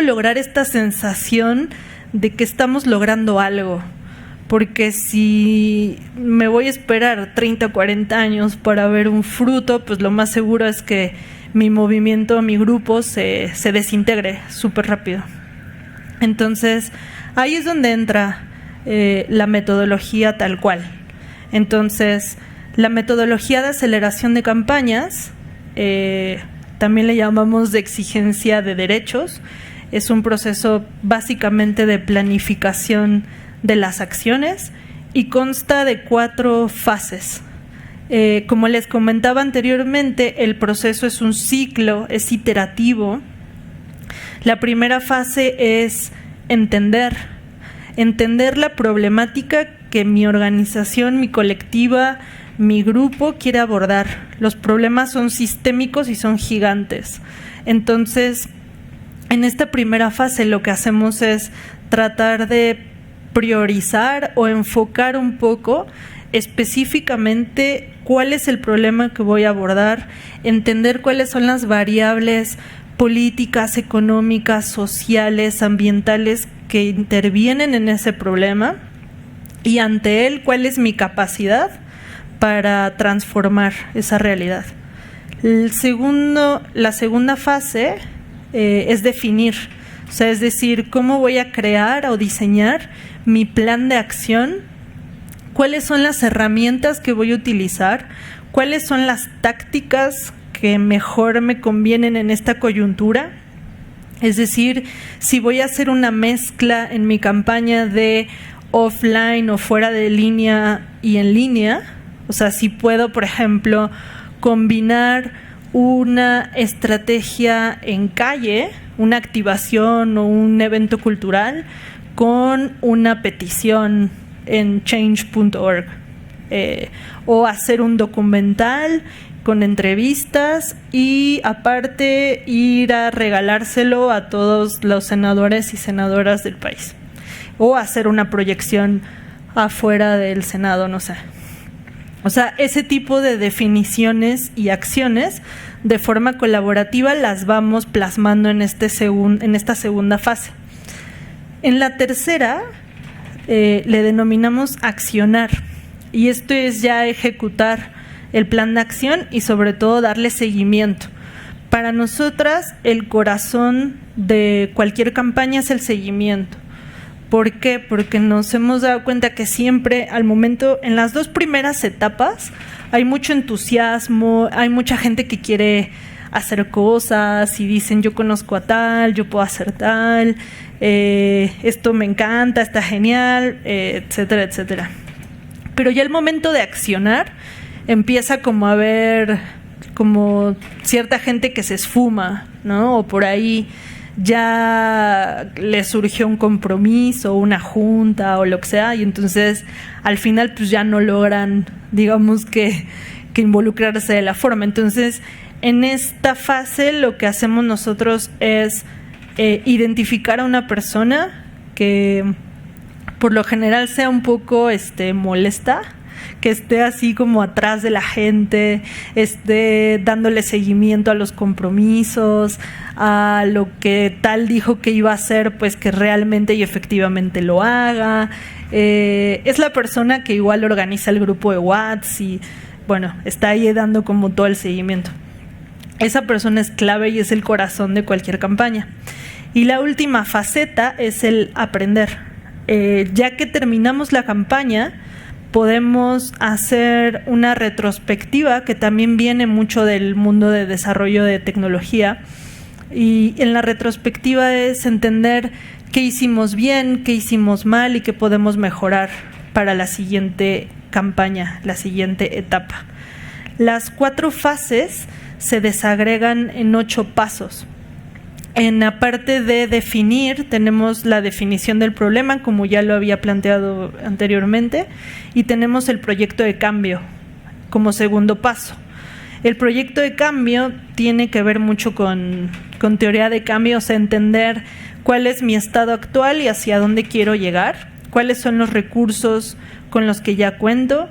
lograr esta sensación de que estamos logrando algo. Porque si me voy a esperar 30 o 40 años para ver un fruto, pues lo más seguro es que mi movimiento, mi grupo se desintegre súper rápido. Entonces, ahí es donde entra la metodología tal cual. Entonces, la metodología de aceleración de campañas, también le llamamos de exigencia de derechos, es un proceso básicamente de planificación de las acciones y consta de 4 fases. Como les comentaba anteriormente, el proceso es un ciclo, es iterativo. La primera fase es entender la problemática que mi organización, mi colectiva, mi grupo quiere abordar. Los problemas son sistémicos y son gigantes. Entonces, en esta primera fase lo que hacemos es tratar de priorizar o enfocar un poco específicamente cuál es el problema que voy a abordar, entender cuáles son las variables políticas, económicas, sociales, ambientales que intervienen en ese problema y ante él cuál es mi capacidad para transformar esa realidad. La segunda fase es definir, o sea, es decir, cómo voy a crear o diseñar mi plan de acción, cuáles son las herramientas que voy a utilizar, cuáles son las tácticas que mejor me convienen en esta coyuntura. Es decir, si voy a hacer una mezcla en mi campaña de offline o fuera de línea y en línea, o sea, si puedo, por ejemplo, combinar una estrategia en calle, una activación o un evento cultural con una petición en change.org, o hacer un documental con entrevistas y aparte ir a regalárselo a todos los senadores y senadoras del país, o hacer una proyección afuera del Senado, no sé. O sea, ese tipo de definiciones y acciones de forma colaborativa las vamos plasmando en esta segunda fase. En la tercera le denominamos accionar, y esto es ya ejecutar el plan de acción y sobre todo darle seguimiento. Para nosotras el corazón de cualquier campaña es el seguimiento. ¿Por qué? Porque nos hemos dado cuenta que siempre al momento, en las 2 primeras etapas, hay mucho entusiasmo, hay mucha gente que quiere hacer cosas y dicen yo conozco a tal, yo puedo hacer tal, esto me encanta, está genial, etcétera, etcétera. Pero ya el momento de accionar empieza como a haber como cierta gente que se esfuma, ¿no? O por ahí ya le surgió un compromiso, una junta o lo que sea, y entonces al final pues ya no logran, digamos que involucrarse de la forma. Entonces, en esta fase lo que hacemos nosotros es identificar a una persona que por lo general sea un poco molesta, que esté así como atrás de la gente, esté dándole seguimiento a los compromisos, a lo que tal dijo que iba a hacer, pues que realmente y efectivamente lo haga. Es la persona que igual organiza el grupo de WhatsApp y bueno, está ahí dando como todo el seguimiento. Esa persona es clave y es el corazón de cualquier campaña. Y la última faceta es el aprender. Ya que terminamos la campaña, podemos hacer una retrospectiva que también viene mucho del mundo de desarrollo de tecnología, y en la retrospectiva es entender qué hicimos bien, qué hicimos mal y qué podemos mejorar para la siguiente campaña, la siguiente etapa. Las 4 fases se desagregan en 8 pasos. En la parte de definir, tenemos la definición del problema, como ya lo había planteado anteriormente, y tenemos el proyecto de cambio como segundo paso. El proyecto de cambio tiene que ver mucho con teoría de cambio, o sea, entender cuál es mi estado actual y hacia dónde quiero llegar, cuáles son los recursos con los que ya cuento,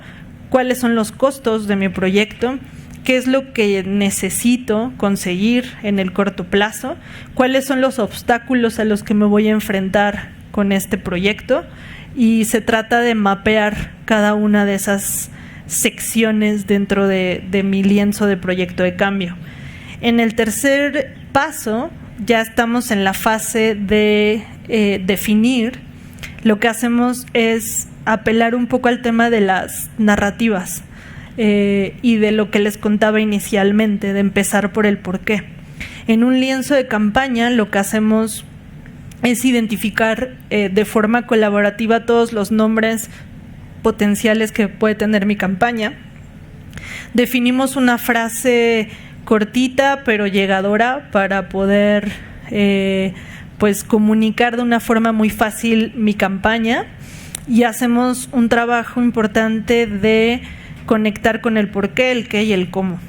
cuáles son los costos de mi proyecto, qué es lo que necesito conseguir en el corto plazo, cuáles son los obstáculos a los que me voy a enfrentar con este proyecto, y se trata de mapear cada una de esas secciones dentro de mi lienzo de proyecto de cambio. En el tercer paso ya estamos en la fase de definir. Lo que hacemos es apelar un poco al tema de las narrativas y de lo que les contaba inicialmente, de empezar por el porqué. En un lienzo de campaña lo que hacemos es identificar de forma colaborativa todos los nombres potenciales que puede tener mi campaña. Definimos una frase cortita pero llegadora para poder pues comunicar de una forma muy fácil mi campaña, y hacemos un trabajo importante de conectar con el por qué, el qué y el cómo.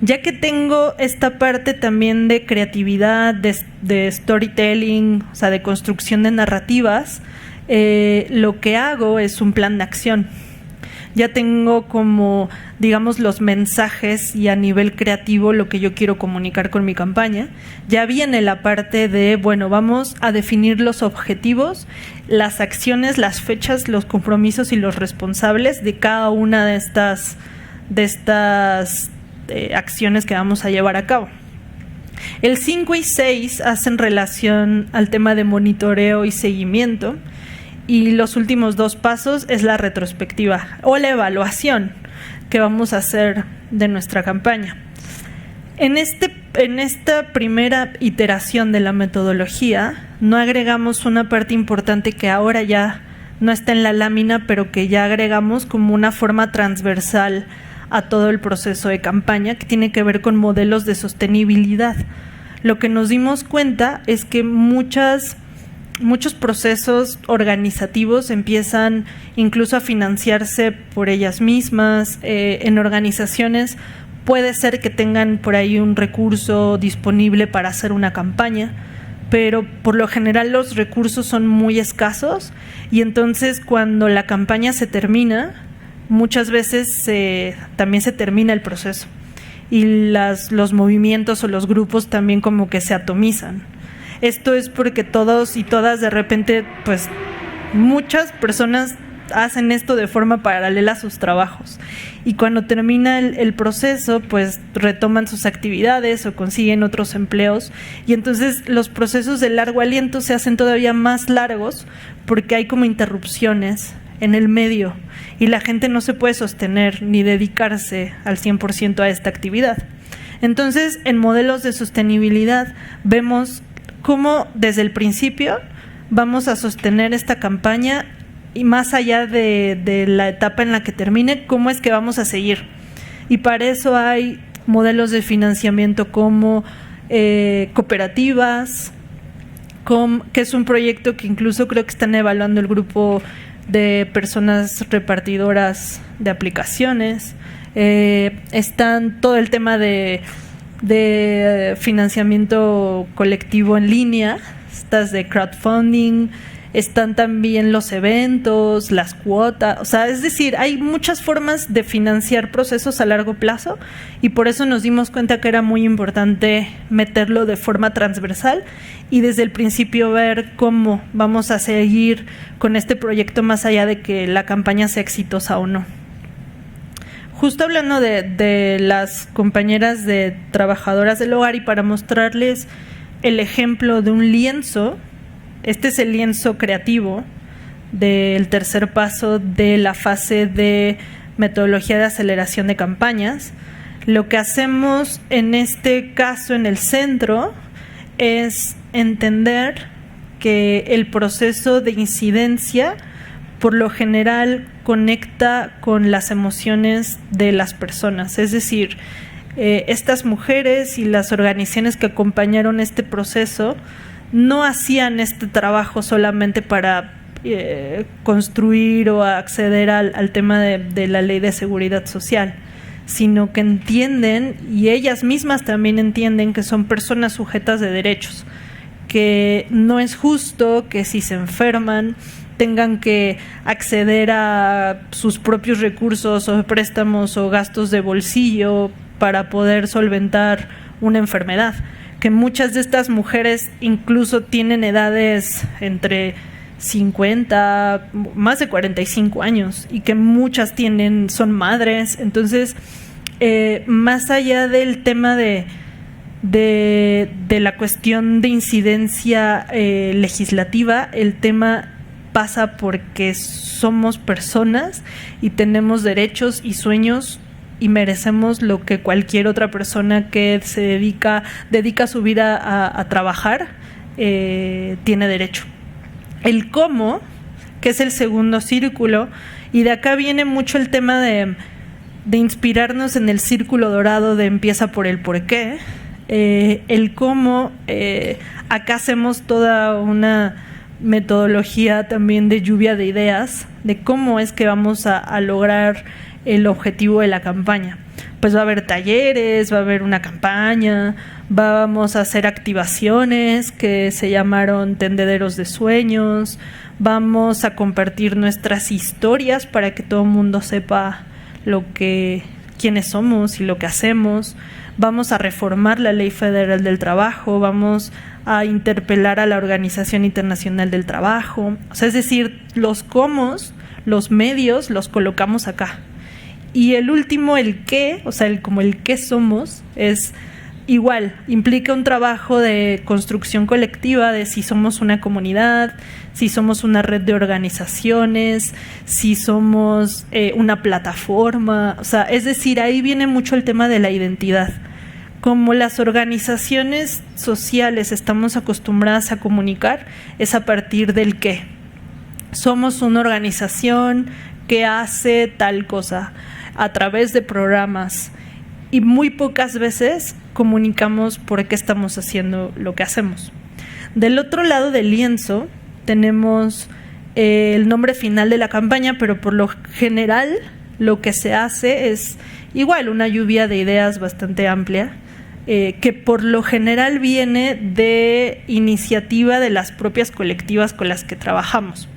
Ya que tengo esta parte también de creatividad, de storytelling, o sea, de construcción de narrativas, lo que hago es un plan de acción. Ya tengo como, digamos, los mensajes y a nivel creativo lo que yo quiero comunicar con mi campaña. Ya viene la parte de, bueno, vamos a definir los objetivos, las acciones, las fechas, los compromisos y los responsables de cada una de estas acciones que vamos a llevar a cabo. El 5 y 6 hacen relación al tema de monitoreo y seguimiento, y los últimos 2 pasos es la retrospectiva o la evaluación que vamos a hacer de nuestra campaña. En esta primera iteración de la metodología no agregamos una parte importante que ahora ya no está en la lámina, pero que ya agregamos como una forma transversal a todo el proceso de campaña, que tiene que ver con modelos de sostenibilidad. Lo que nos dimos cuenta es que muchos procesos organizativos empiezan incluso a financiarse por ellas mismas. En organizaciones puede ser que tengan por ahí un recurso disponible para hacer una campaña, pero por lo general los recursos son muy escasos, y entonces cuando la campaña se termina, muchas veces también se termina el proceso, y los movimientos o los grupos también como que se atomizan. Esto es porque todos y todas de repente, pues muchas personas hacen esto de forma paralela a sus trabajos, y cuando termina el proceso, pues retoman sus actividades o consiguen otros empleos, y entonces los procesos de largo aliento se hacen todavía más largos porque hay como interrupciones en el medio y la gente no se puede sostener ni dedicarse al 100% a esta actividad. Entonces, en modelos de sostenibilidad vemos cómo desde el principio vamos a sostener esta campaña, y más allá de la etapa en la que termine, cómo es que vamos a seguir. Y para eso hay modelos de financiamiento como cooperativas, que es un proyecto que incluso creo que están evaluando el grupo de personas repartidoras de aplicaciones. Están todo el tema de financiamiento colectivo en línea, estas de crowdfunding. Están también los eventos, las cuotas, o sea, es decir, hay muchas formas de financiar procesos a largo plazo, y por eso nos dimos cuenta que era muy importante meterlo de forma transversal y desde el principio ver cómo vamos a seguir con este proyecto más allá de que la campaña sea exitosa o no. Justo hablando de las compañeras de trabajadoras del hogar, y para mostrarles el ejemplo de un lienzo, este es el lienzo creativo del tercer paso de la fase de metodología de aceleración de campañas. Lo que hacemos en este caso en el centro es entender que el proceso de incidencia por lo general conecta con las emociones de las personas, es decir, estas mujeres y las organizaciones que acompañaron este proceso no hacían este trabajo solamente para construir o acceder al tema de la ley de seguridad social, sino que entienden, y ellas mismas también entienden, que son personas sujetas de derechos, que no es justo que si se enferman tengan que acceder a sus propios recursos o préstamos o gastos de bolsillo para poder solventar una enfermedad, que muchas de estas mujeres incluso tienen edades entre 50, más de 45 años, y que muchas son madres. Entonces, más allá del tema de la cuestión de incidencia legislativa, el tema pasa porque somos personas y tenemos derechos y sueños y merecemos lo que cualquier otra persona que se dedica su vida a trabajar tiene derecho. El cómo, que es el segundo círculo, y de acá viene mucho el tema de inspirarnos en el círculo dorado de empieza por el por qué. El cómo, acá hacemos toda una metodología también de lluvia de ideas de cómo es que vamos a lograr el objetivo de la campaña. Pues va a haber talleres, va a haber una campaña, vamos a hacer activaciones que se llamaron tendederos de sueños, vamos a compartir nuestras historias para que todo el mundo sepa quiénes somos y lo que hacemos. Vamos a reformar la Ley Federal del Trabajo, vamos a interpelar a la Organización Internacional del Trabajo. O sea, es decir, los cómo, los medios, los colocamos acá. Y el último, el qué, o sea, como el qué somos, es igual, implica un trabajo de construcción colectiva de si somos una comunidad, si somos una red de organizaciones, si somos una plataforma. O sea, es decir, ahí viene mucho el tema de la identidad. Como las organizaciones sociales estamos acostumbradas a comunicar, es a partir del qué. Somos una organización que hace tal cosa a través de programas, y muy pocas veces comunicamos por qué estamos haciendo lo que hacemos. Del otro lado del lienzo tenemos el nombre final de la campaña, pero por lo general lo que se hace es igual una lluvia de ideas bastante amplia, que por lo general viene de iniciativa de las propias colectivas con las que trabajamos.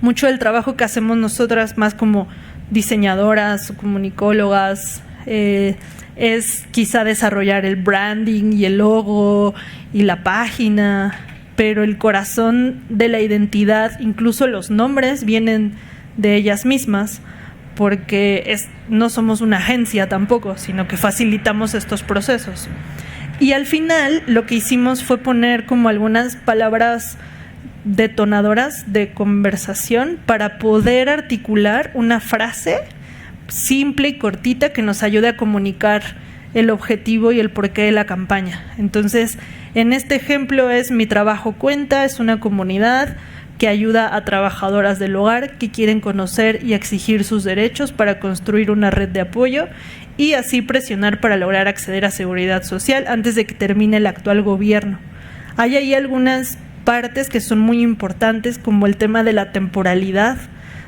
Mucho del trabajo que hacemos nosotras, más como diseñadoras o comunicólogas, es quizá desarrollar el branding y el logo y la página, pero el corazón de la identidad, incluso los nombres, vienen de ellas mismas, porque no somos una agencia tampoco, sino que facilitamos estos procesos. Y al final lo que hicimos fue poner como algunas palabras detonadoras de conversación para poder articular una frase simple y cortita que nos ayude a comunicar el objetivo y el porqué de la campaña. Entonces, en este ejemplo es Mi Trabajo Cuenta, es una comunidad que ayuda a trabajadoras del hogar que quieren conocer y exigir sus derechos para construir una red de apoyo y así presionar para lograr acceder a seguridad social antes de que termine el actual gobierno. Hay ahí algunas partes que son muy importantes, como el tema de la temporalidad,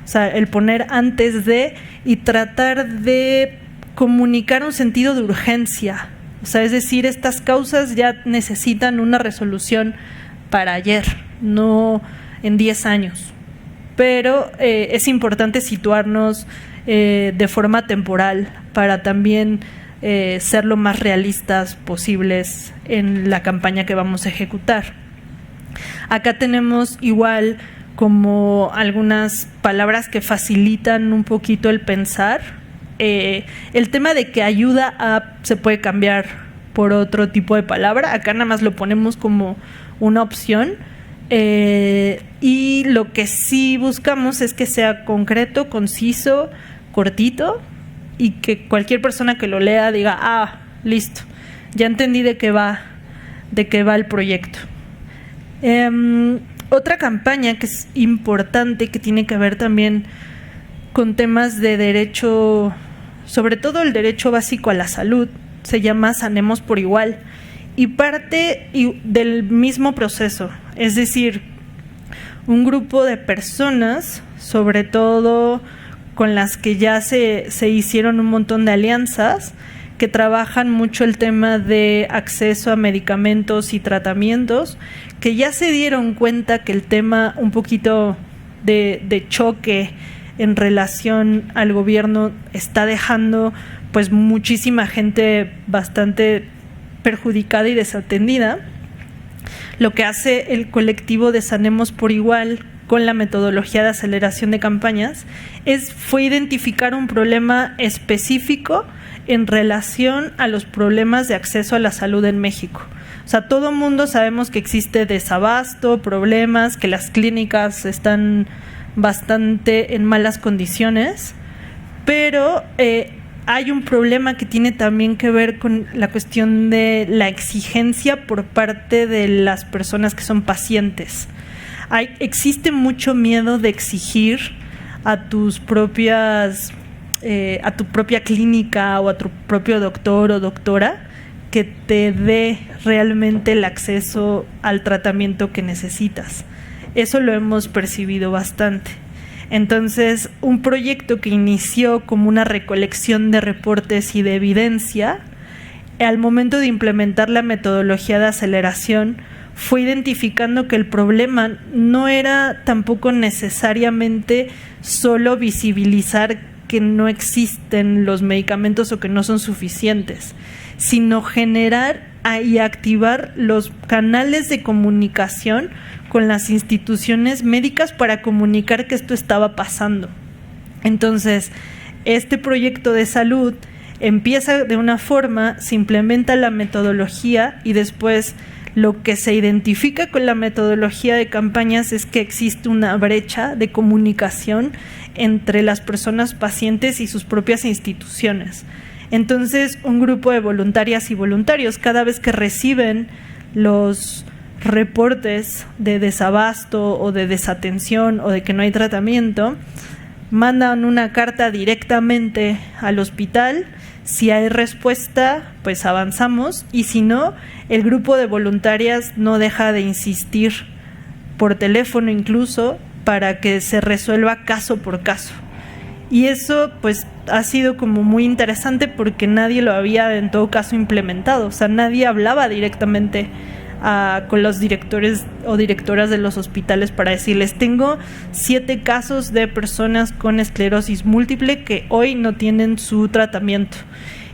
o sea, el poner antes de y tratar de comunicar un sentido de urgencia. O sea, es decir, estas causas ya necesitan una resolución para ayer, no en 10 años. Pero es importante situarnos de forma temporal para también ser lo más realistas posibles en la campaña que vamos a ejecutar. Acá tenemos igual como algunas palabras que facilitan un poquito el pensar. El tema de que ayuda se puede cambiar por otro tipo de palabra. Acá nada más lo ponemos como una opción. Y lo que sí buscamos es que sea concreto, conciso, cortito, y que cualquier persona que lo lea diga, listo, ya entendí de qué va el proyecto. Otra campaña que es importante, que tiene que ver también con temas de derecho, sobre todo el derecho básico a la salud, se llama Sanemos por Igual, y parte del mismo proceso, es decir, un grupo de personas, sobre todo con las que ya se hicieron un montón de alianzas que trabajan mucho el tema de acceso a medicamentos y tratamientos, que ya se dieron cuenta que el tema un poquito de choque en relación al gobierno está dejando pues muchísima gente bastante perjudicada y desatendida. Lo que hace el colectivo de Sanemos por Igual con la metodología de aceleración de campañas fue identificar un problema específico en relación a los problemas de acceso a la salud en México. O sea, todo el mundo sabemos que existe desabasto, problemas, que las clínicas están bastante en malas condiciones, pero hay un problema que tiene también que ver con la cuestión de la exigencia por parte de las personas que son pacientes. Existe mucho miedo de exigir a tu propia clínica o a tu propio doctor o doctora que te dé realmente el acceso al tratamiento que necesitas. Eso lo hemos percibido bastante. Entonces, un proyecto que inició como una recolección de reportes y de evidencia, al momento de implementar la metodología de aceleración, fue identificando que el problema no era tampoco necesariamente solo visibilizar que no existen los medicamentos o que no son suficientes, sino generar y activar los canales de comunicación con las instituciones médicas para comunicar que esto estaba pasando. Entonces, este proyecto de salud empieza de una forma, se implementa la metodología y después lo que se identifica con la metodología de campañas es que existe una brecha de comunicación entre las personas pacientes y sus propias instituciones. Entonces, un grupo de voluntarias y voluntarios, cada vez que reciben los reportes de desabasto o de desatención o de que no hay tratamiento, mandan una carta directamente al hospital. Si hay respuesta, pues avanzamos, y si no, el grupo de voluntarias no deja de insistir por teléfono incluso para que se resuelva caso por caso. Y eso pues ha sido como muy interesante porque nadie lo había en todo caso implementado. O sea, nadie hablaba directamente con los directores o directoras de los hospitales para decirles: tengo 7 casos de personas con esclerosis múltiple que hoy no tienen su tratamiento.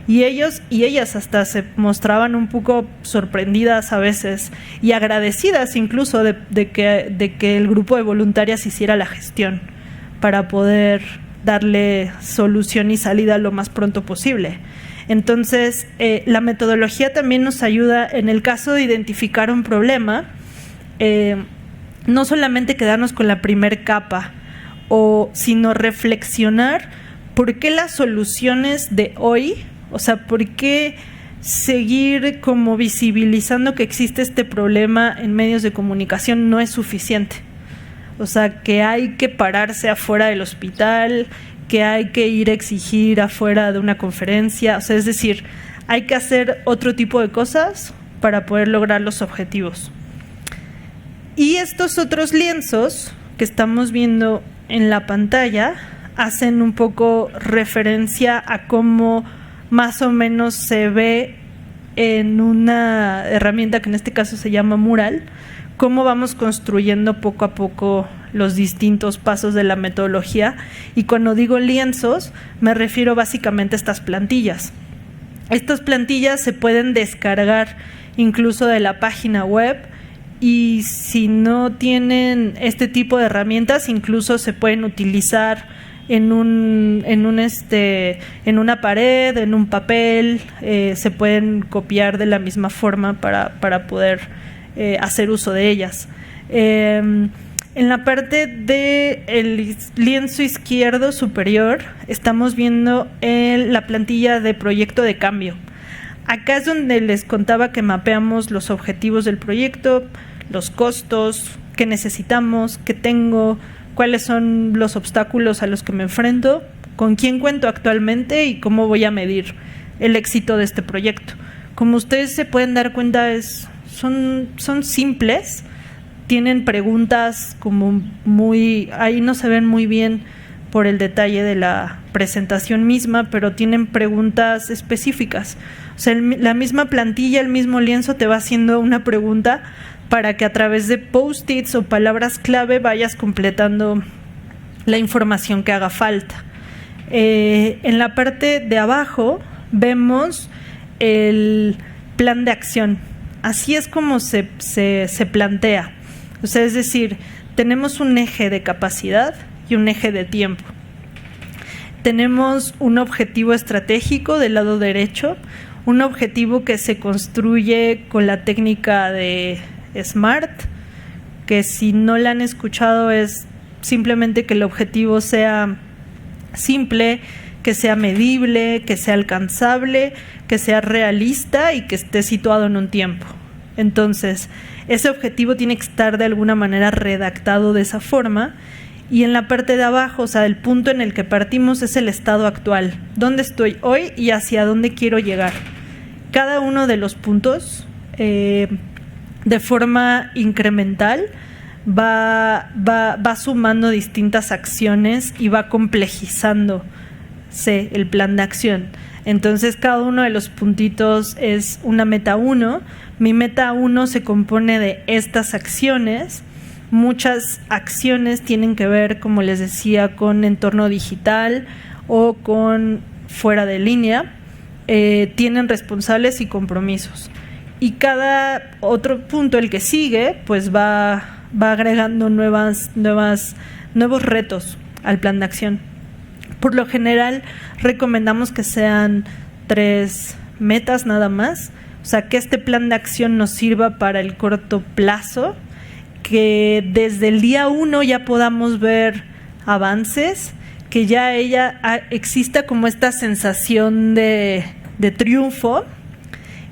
Y ellos y ellas hasta se mostraban un poco sorprendidas a veces y agradecidas incluso de que el grupo de voluntarias hiciera la gestión para poder darle solución y salida lo más pronto posible. Entonces, la metodología también nos ayuda en el caso de identificar un problema, no solamente quedarnos con la primer capa, sino reflexionar por qué las soluciones de hoy, o sea, por qué seguir como visibilizando que existe este problema en medios de comunicación no es suficiente. O sea, que hay que pararse afuera del hospital, que hay que ir a exigir afuera de una conferencia. O sea, es decir, hay que hacer otro tipo de cosas para poder lograr los objetivos. Y estos otros lienzos que estamos viendo en la pantalla hacen un poco referencia a cómo más o menos se ve en una herramienta que en este caso se llama Mural, cómo vamos construyendo poco a poco los distintos pasos de la metodología. Y cuando digo lienzos, me refiero básicamente a estas plantillas. Estas plantillas se pueden descargar incluso de la página web, y si no tienen este tipo de herramientas, incluso se pueden utilizar en una pared, en un papel, se pueden copiar de la misma forma para poder hacer uso de ellas. En la parte del lienzo izquierdo superior estamos viendo la plantilla de proyecto de cambio. Acá es donde les contaba que mapeamos los objetivos del proyecto, los costos, qué necesitamos, qué tengo, cuáles son los obstáculos a los que me enfrento, con quién cuento actualmente y cómo voy a medir el éxito de este proyecto. Como ustedes se pueden dar cuenta, son simples, tienen preguntas como ahí no se ven muy bien, por el detalle de la presentación misma, pero tienen preguntas específicas. O sea, la misma plantilla, el mismo lienzo te va haciendo una pregunta para que a través de post-its o palabras clave vayas completando la información que haga falta. En la parte de abajo vemos el plan de acción. Así es como se plantea. O sea, es decir, tenemos un eje de capacidad y un eje de tiempo. Tenemos un objetivo estratégico del lado derecho, un objetivo que se construye con la técnica de SMART, que si no la han escuchado es simplemente que el objetivo sea simple, que sea medible, que sea alcanzable, que sea realista y que esté situado en un tiempo. Entonces, ese objetivo tiene que estar de alguna manera redactado de esa forma. Y en la parte de abajo, o sea, el punto en el que partimos es el estado actual. ¿Dónde estoy hoy y hacia dónde quiero llegar? Cada uno de los puntos, de forma incremental, va sumando distintas acciones y va complejizándose el plan de acción. Entonces, cada uno de los puntitos es una meta 1. Mi meta 1 se compone de estas acciones. Muchas acciones tienen que ver, como les decía, con entorno digital o con fuera de línea. Tienen responsables y compromisos. Y cada otro punto, el que sigue, pues va agregando nuevos retos al plan de acción. Por lo general, recomendamos que sean 3 metas nada más. O sea, que este plan de acción nos sirva para el corto plazo, que desde el día 1 ya podamos ver avances, que ya exista como esta sensación de triunfo,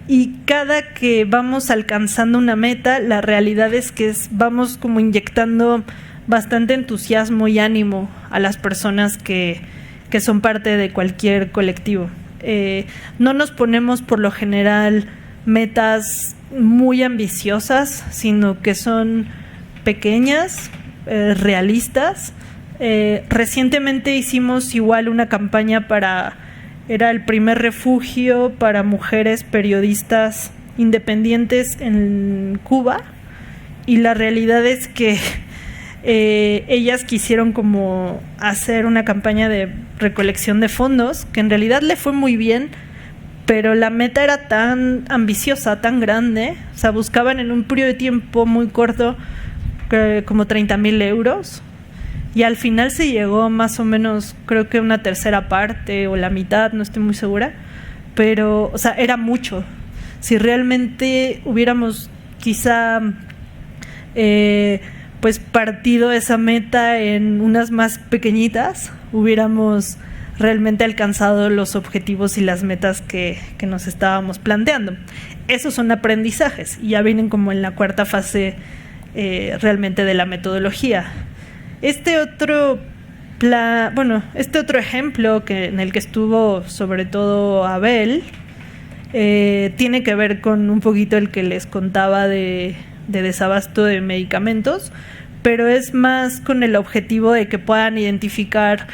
y cada que vamos alcanzando una meta, la realidad es que vamos como inyectando bastante entusiasmo y ánimo a las personas que son parte de cualquier colectivo. No nos ponemos por lo general metas muy ambiciosas, sino que son pequeñas, realistas. Recientemente hicimos igual una campaña era el primer refugio para mujeres periodistas independientes en Cuba, y la realidad es que ellas quisieron como hacer una campaña de recolección de fondos, que en realidad le fue muy bien, pero la meta era tan ambiciosa, tan grande. O sea, buscaban en un periodo de tiempo muy corto como 30,000 euros, y al final se llegó más o menos, creo que una tercera parte o la mitad, no estoy muy segura, pero, o sea, era mucho. Si realmente hubiéramos quizá pues partido esa meta en unas más pequeñitas, hubiéramos realmente alcanzado los objetivos y las metas que nos estábamos planteando. Esos son aprendizajes y ya vienen como en la cuarta fase realmente de la metodología. Este otro ejemplo en el que estuvo sobre todo Abel tiene que ver con un poquito el que les contaba de desabasto de medicamentos, pero es más con el objetivo de que puedan identificar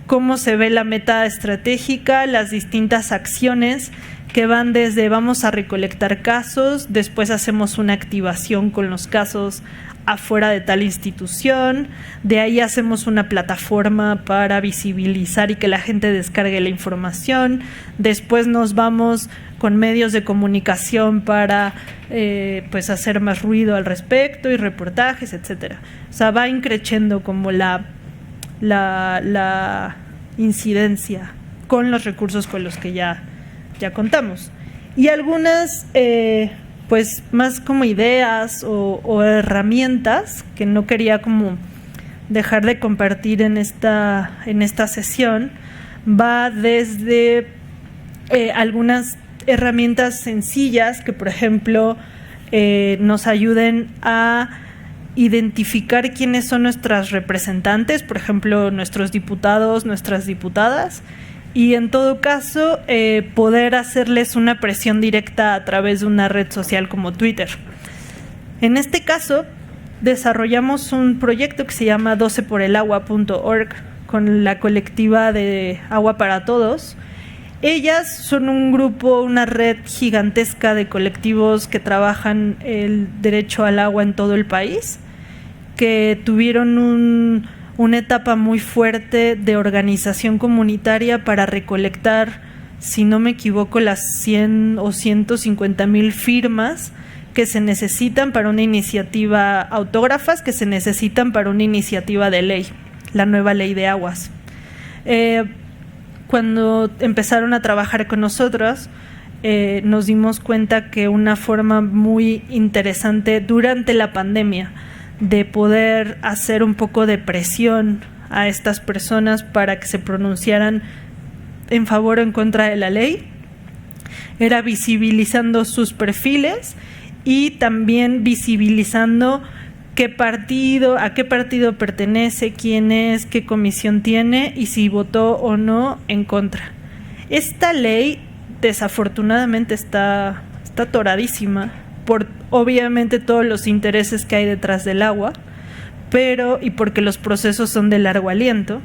cómo se ve la meta estratégica, las distintas acciones que van desde vamos a recolectar casos, después hacemos una activación con los casos afuera de tal institución, de ahí hacemos una plataforma para visibilizar y que la gente descargue la información, después nos vamos con medios de comunicación para pues hacer más ruido al respecto y reportajes, etcétera. O sea, va increciendo como la incidencia con los recursos con los que ya contamos. Y algunas pues más como ideas o herramientas que no quería como dejar de compartir en esta sesión, va desde algunas herramientas sencillas que, por ejemplo, nos ayuden a identificar quiénes son nuestras representantes, por ejemplo, nuestros diputados, nuestras diputadas, y en todo caso poder hacerles una presión directa a través de una red social como Twitter. En este caso desarrollamos un proyecto que se llama 12porelagua.org con la colectiva de Agua para Todos. Ellas son un grupo, una red gigantesca de colectivos que trabajan el derecho al agua en todo el país, que tuvieron una etapa muy fuerte de organización comunitaria para recolectar, si no me equivoco, las 100 o 150,000 firmas que se necesitan para una iniciativa, autógrafas que se necesitan para una iniciativa de ley, la nueva ley de aguas. Cuando empezaron a trabajar con nosotros, nos dimos cuenta que una forma muy interesante durante la pandemia de poder hacer un poco de presión a estas personas para que se pronunciaran en favor o en contra de la ley era visibilizando sus perfiles y también visibilizando a qué partido pertenece, quién es, qué comisión tiene y si votó o no en contra. Esta ley desafortunadamente está atoradísima por obviamente todos los intereses que hay detrás del agua, y porque los procesos son de largo aliento.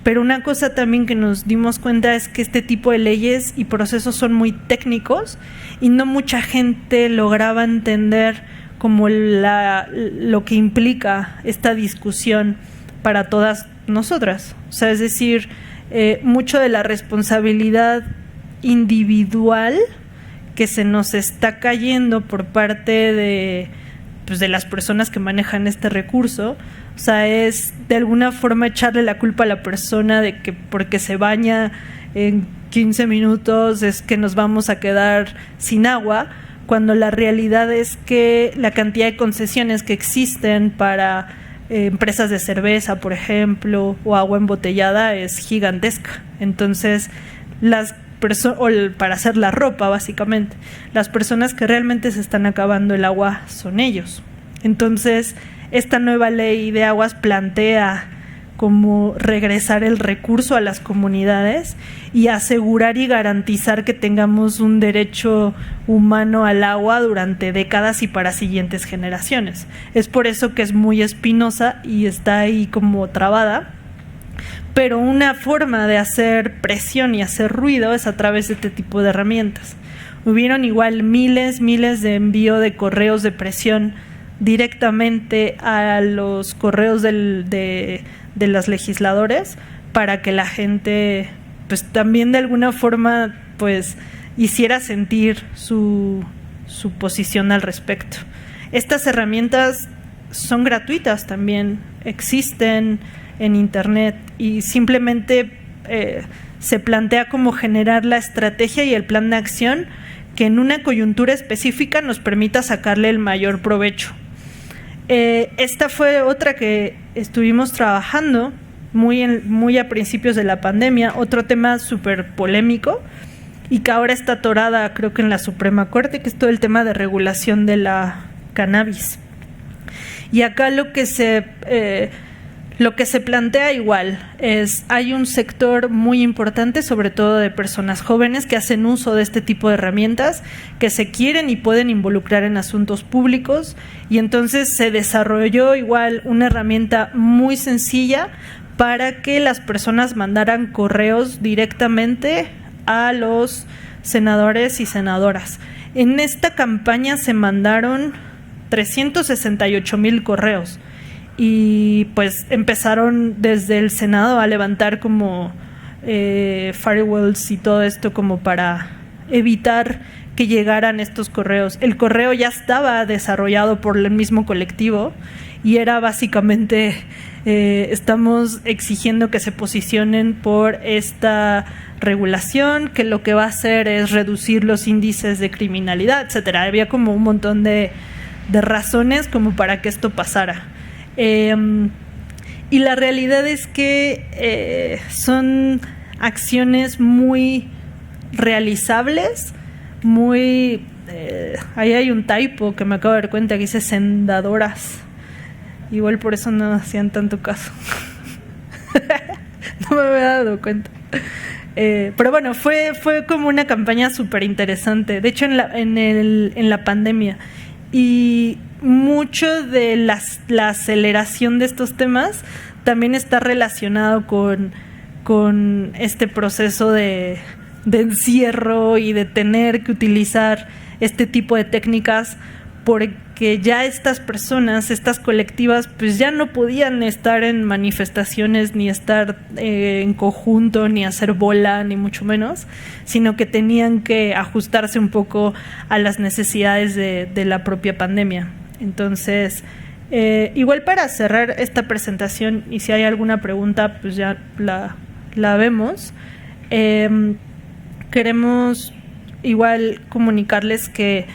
Pero una cosa también que nos dimos cuenta es que este tipo de leyes y procesos son muy técnicos y no mucha gente lograba entender como lo que implica esta discusión para todas nosotras. O sea, es decir, mucho de la responsabilidad individual que se nos está cayendo por parte de las personas que manejan este recurso, o sea, es de alguna forma echarle la culpa a la persona de que porque se baña en 15 minutos es que nos vamos a quedar sin agua, cuando la realidad es que la cantidad de concesiones que existen para empresas de cerveza, por ejemplo, o agua embotellada es gigantesca. Entonces, para hacer la ropa, básicamente, las personas que realmente se están acabando el agua son ellos. Entonces, esta nueva ley de aguas plantea como regresar el recurso a las comunidades y asegurar y garantizar que tengamos un derecho humano al agua durante décadas y para siguientes generaciones. Es por eso que es muy espinosa y está ahí como trabada, pero una forma de hacer presión y hacer ruido es a través de este tipo de herramientas. Hubieron igual miles de envío de correos de presión directamente a los correos de los legisladores para que la gente pues también de alguna forma pues hiciera sentir su posición al respecto. Estas herramientas son gratuitas también, existen en internet y simplemente se plantea cómo generar la estrategia y el plan de acción que en una coyuntura específica nos permita sacarle el mayor provecho. Esta fue otra que estuvimos trabajando muy a principios de la pandemia, otro tema súper polémico y que ahora está atorada creo que en la Suprema Corte, que es todo el tema de regulación de la cannabis. Y acá lo que se plantea igual es, hay un sector muy importante, sobre todo de personas jóvenes que hacen uso de este tipo de herramientas, que se quieren y pueden involucrar en asuntos públicos, y entonces se desarrolló igual una herramienta muy sencilla para que las personas mandaran correos directamente a los senadores y senadoras. En esta campaña se mandaron 368,000 correos. Y pues empezaron desde el Senado a levantar como firewalls y todo esto como para evitar que llegaran estos correos. El correo ya estaba desarrollado por el mismo colectivo y era básicamente estamos exigiendo que se posicionen por esta regulación, que lo que va a hacer es reducir los índices de criminalidad, etcétera. Había como un montón de razones como para que esto pasara. Y la realidad es que son acciones muy realizables, ahí hay un typo que me acabo de dar cuenta que dice sendadoras, igual por eso no hacían tanto caso. No me había dado cuenta. Pero bueno, fue como una campaña súper interesante, de hecho en la pandemia. Y mucho de la aceleración de estos temas también está relacionado con este proceso de encierro y de tener que utilizar este tipo de técnicas, porque ya estas personas, estas colectivas, pues ya no podían estar en manifestaciones, ni estar en conjunto, ni hacer bola, ni mucho menos, sino que tenían que ajustarse un poco a las necesidades de la propia pandemia. Entonces, igual para cerrar esta presentación, y si hay alguna pregunta, pues ya la vemos. Queremos igual comunicarles que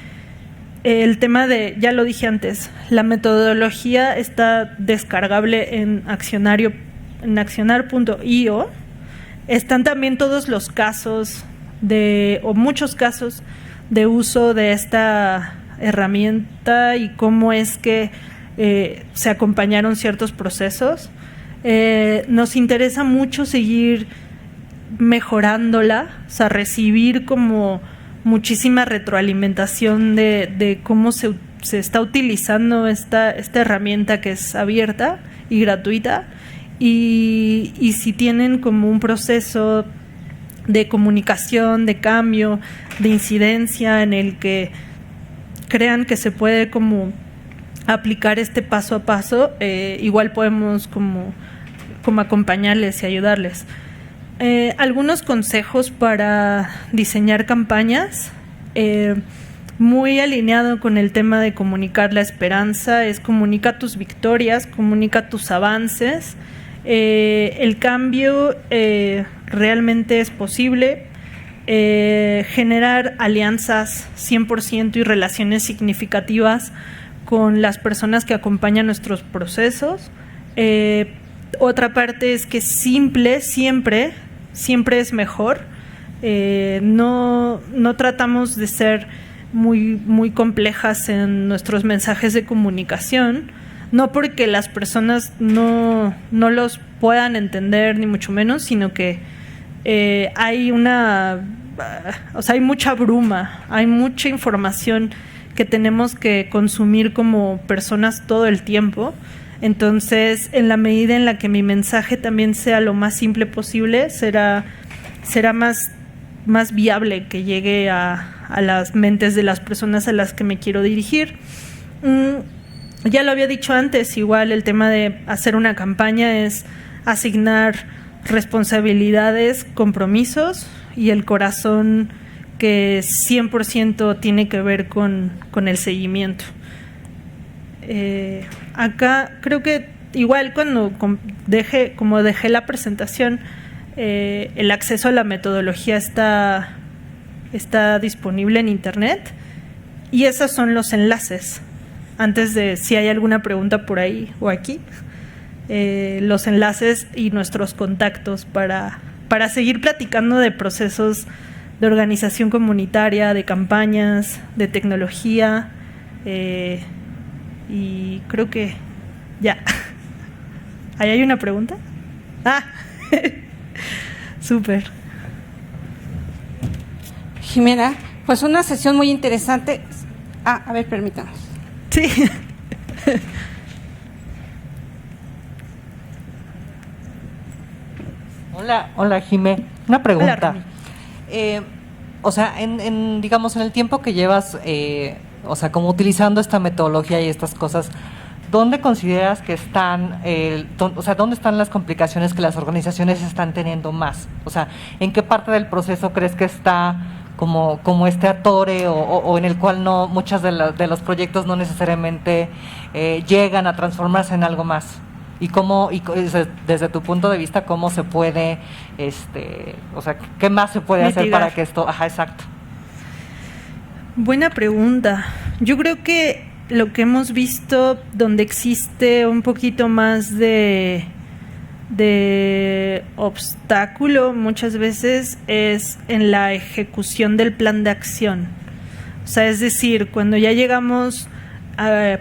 el tema de, ya lo dije antes, la metodología está descargable en accionar.io. Están también todos los casos o muchos casos de uso de esta herramienta y cómo es que se acompañaron ciertos procesos. Nos interesa mucho seguir mejorándola, o sea, recibir como muchísima retroalimentación de cómo se está utilizando esta herramienta, que es abierta y gratuita, y si tienen como un proceso de comunicación, de cambio, de incidencia en el que crean que se puede como aplicar este paso a paso, igual podemos como acompañarles y ayudarles. Algunos consejos para diseñar campañas, muy alineado con el tema de comunicar la esperanza, es comunica tus victorias, comunica tus avances. El cambio realmente es posible. Generar alianzas 100% y relaciones significativas con las personas que acompañan nuestros procesos. Otra parte es que siempre es mejor. No tratamos de ser muy complejas en nuestros mensajes de comunicación, no porque las personas no los puedan entender, ni mucho menos, sino que hay mucha bruma, hay mucha información que tenemos que consumir como personas todo el tiempo. Entonces, en la medida en la que mi mensaje también sea lo más simple posible, será más viable que llegue a las mentes de las personas a las que me quiero dirigir. Ya lo había dicho antes, igual el tema de hacer una campaña es asignar responsabilidades, compromisos y el corazón, que 100% tiene que ver con el seguimiento. Acá creo que igual cuando dejé la presentación, el acceso a la metodología está disponible en internet, y esos son los enlaces. Antes de, si hay alguna pregunta por ahí o aquí, los enlaces y nuestros contactos para seguir platicando de procesos de organización comunitaria, de campañas, de tecnología, y creo que ya. ¿Ahí hay una pregunta? Súper. Jimena, pues una sesión muy interesante. A ver, permítanos. Sí. Hola Jimé, una pregunta. Hola, o sea, digamos, en el tiempo que llevas, o sea, como utilizando esta metodología y estas cosas, ¿dónde consideras que están, dónde están las complicaciones que las organizaciones están teniendo más? O sea, ¿en qué parte del proceso crees que está como este atore o en el cual no muchos de los proyectos no necesariamente llegan a transformarse en algo más? ¿Y cómo, desde tu punto de vista, cómo se puede, o sea, qué más se puede hacer para que esto, exacto? Buena pregunta. Yo creo que lo que hemos visto donde existe un poquito más de obstáculo muchas veces es en la ejecución del plan de acción. O sea, es decir, cuando ya llegamos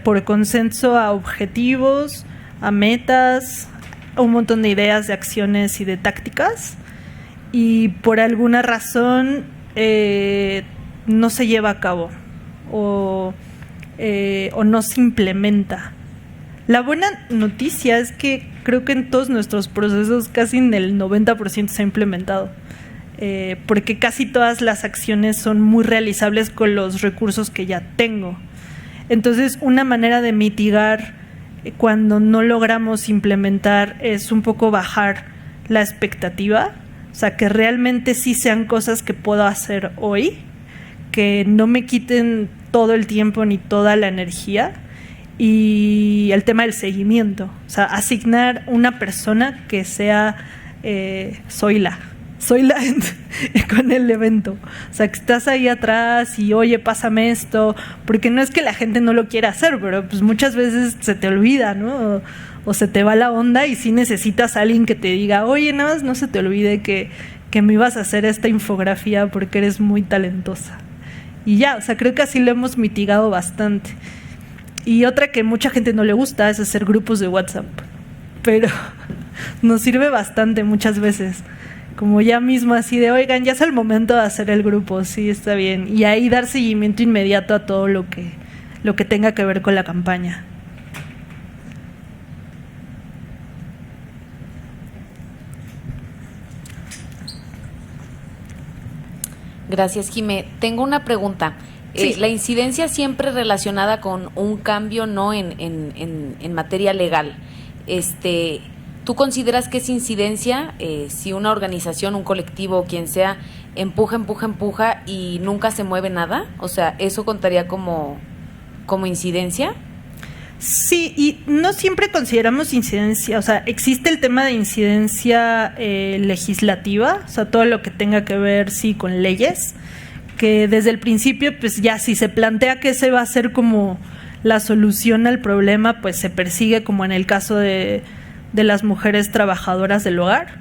por consenso a objetivos, a metas, a un montón de ideas, de acciones y de tácticas, y por alguna razón no se lleva a cabo o no se implementa. La buena noticia es que creo que en todos nuestros procesos casi en el 90% se ha implementado, porque casi todas las acciones son muy realizables con los recursos que ya tengo. Entonces, una manera de mitigar cuando no logramos implementar es un poco bajar la expectativa, o sea, que realmente sí sean cosas que puedo hacer hoy, que no me quiten todo el tiempo ni toda la energía. Y el tema del seguimiento, o sea, asignar una persona que sea Zoila con el evento, o sea, que estás ahí atrás y oye, pásame esto, porque no es que la gente no lo quiera hacer, pero pues muchas veces se te olvida, ¿no? O se te va la onda y sí necesitas a alguien que te diga, oye, nada más no se te olvide que me ibas a hacer esta infografía porque eres muy talentosa. Y ya, o sea, creo que así lo hemos mitigado bastante. Y otra que mucha gente no le gusta es hacer grupos de WhatsApp, pero nos sirve bastante muchas veces, como ya mismo así de, oigan, ya es el momento de hacer el grupo, sí, está bien, y ahí dar seguimiento inmediato a todo lo que tenga que ver con la campaña. Gracias, Jimé. Tengo una pregunta. Sí. La incidencia siempre relacionada con un cambio, no en materia legal. ¿Tú consideras que es incidencia si una organización, un colectivo o quien sea empuja y nunca se mueve nada? O sea, ¿eso contaría como incidencia? Sí, y no siempre consideramos incidencia, o sea, existe el tema de incidencia legislativa, o sea, todo lo que tenga que ver, sí, con leyes, que desde el principio, pues ya si se plantea que ese va a ser como la solución al problema, pues se persigue, como en el caso de las mujeres trabajadoras del hogar,